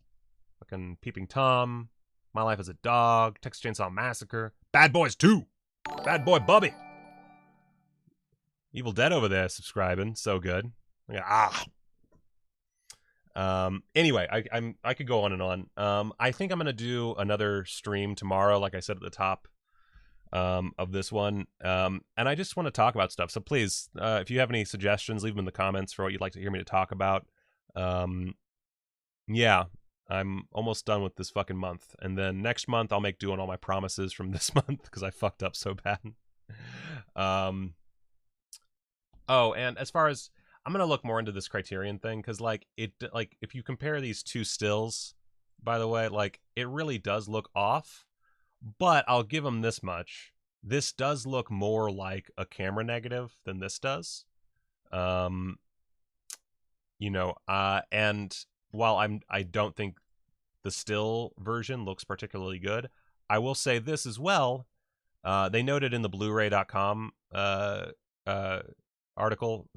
Fucking Peeping Tom, My Life as a Dog, Texas Chainsaw Massacre, Bad Boys 2, Bad Boy Bubby. Evil Dead over there subscribing, so good. Anyway, I could go on and on. I think I'm gonna do another stream tomorrow, like I said at the top of this one, and I just want to talk about stuff. So please, if you have any suggestions, leave them in the comments for what you'd like to hear me to talk about. Yeah, I'm almost done with this fucking month, and then next month I'll make do on all my promises from this month because I fucked up so bad. Oh, and as far as I'm gonna look more into this Criterion thing because like if you compare these two stills, by the way, like it really does look off. But I'll give them this much. This does look more like a camera negative than this does. And while I don't think the still version looks particularly good, I will say this as well. They noted in the Blu-ray.com article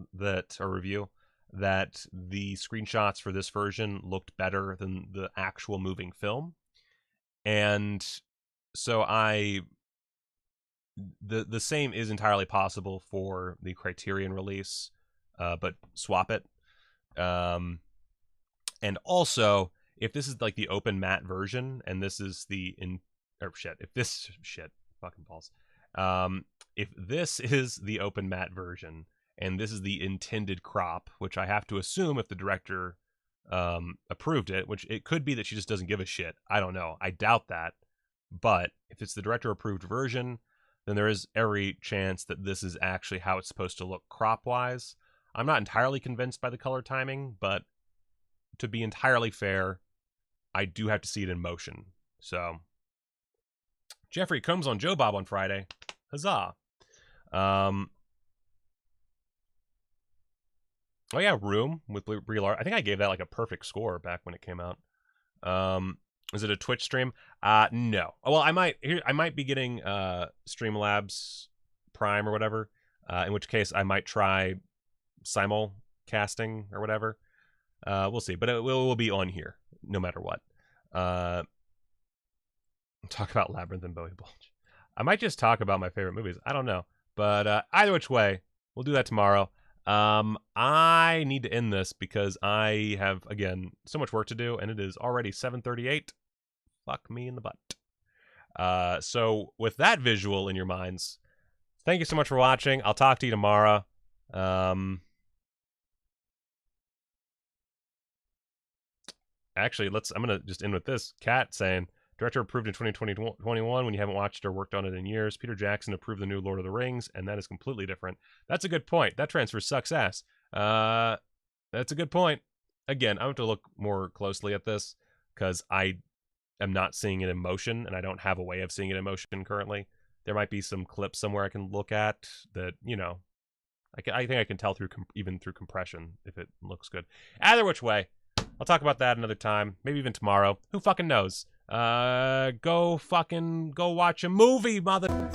or review that the screenshots for this version looked better than the actual moving film. And so the same is entirely possible for the Criterion release, but swap it. And also, if this is like the open matte version, and this is fucking balls. If this is the open matte version, and this is the intended crop, which I have to assume if the director approved it, which it could be that she just doesn't give a shit. I don't know. I doubt that. But if it's the director-approved version, then there is every chance that this is actually how it's supposed to look crop-wise. I'm not entirely convinced by the color timing, but to be entirely fair, I do have to see it in motion. So, Jeffrey Combs on Joe Bob on Friday. Huzzah. Oh yeah, Room with Brie Larson. I think I gave that like a perfect score back when it came out. Is it a Twitch stream? No. Well, I might be getting Streamlabs Prime or whatever. In which case, I might try simulcasting or whatever. We'll see, but it will be on here no matter what. Talk about Labyrinth and Bowie Bulge. I might just talk about my favorite movies. I don't know, but either which way, we'll do that tomorrow. I need to end this because I have again so much work to do, and it is already 7:38. Fuck me in the butt. So with that visual in your minds, thank you so much for watching. I'll talk to you tomorrow. Actually, I'm gonna just end with this. Kat saying, director approved in 2021 when you haven't watched or worked on it in years. Peter Jackson approved the new Lord of the Rings, and that is completely different. That's a good point. That transfer sucks ass. That's a good point. Again, I have to look more closely at this because I am not seeing it in motion, and I don't have a way of seeing it in motion currently. There might be some clips somewhere I can look at that, I think I can tell even through compression if it looks good. Either which way, I'll talk about that another time, maybe even tomorrow. Who fucking knows? Go watch a movie, mother...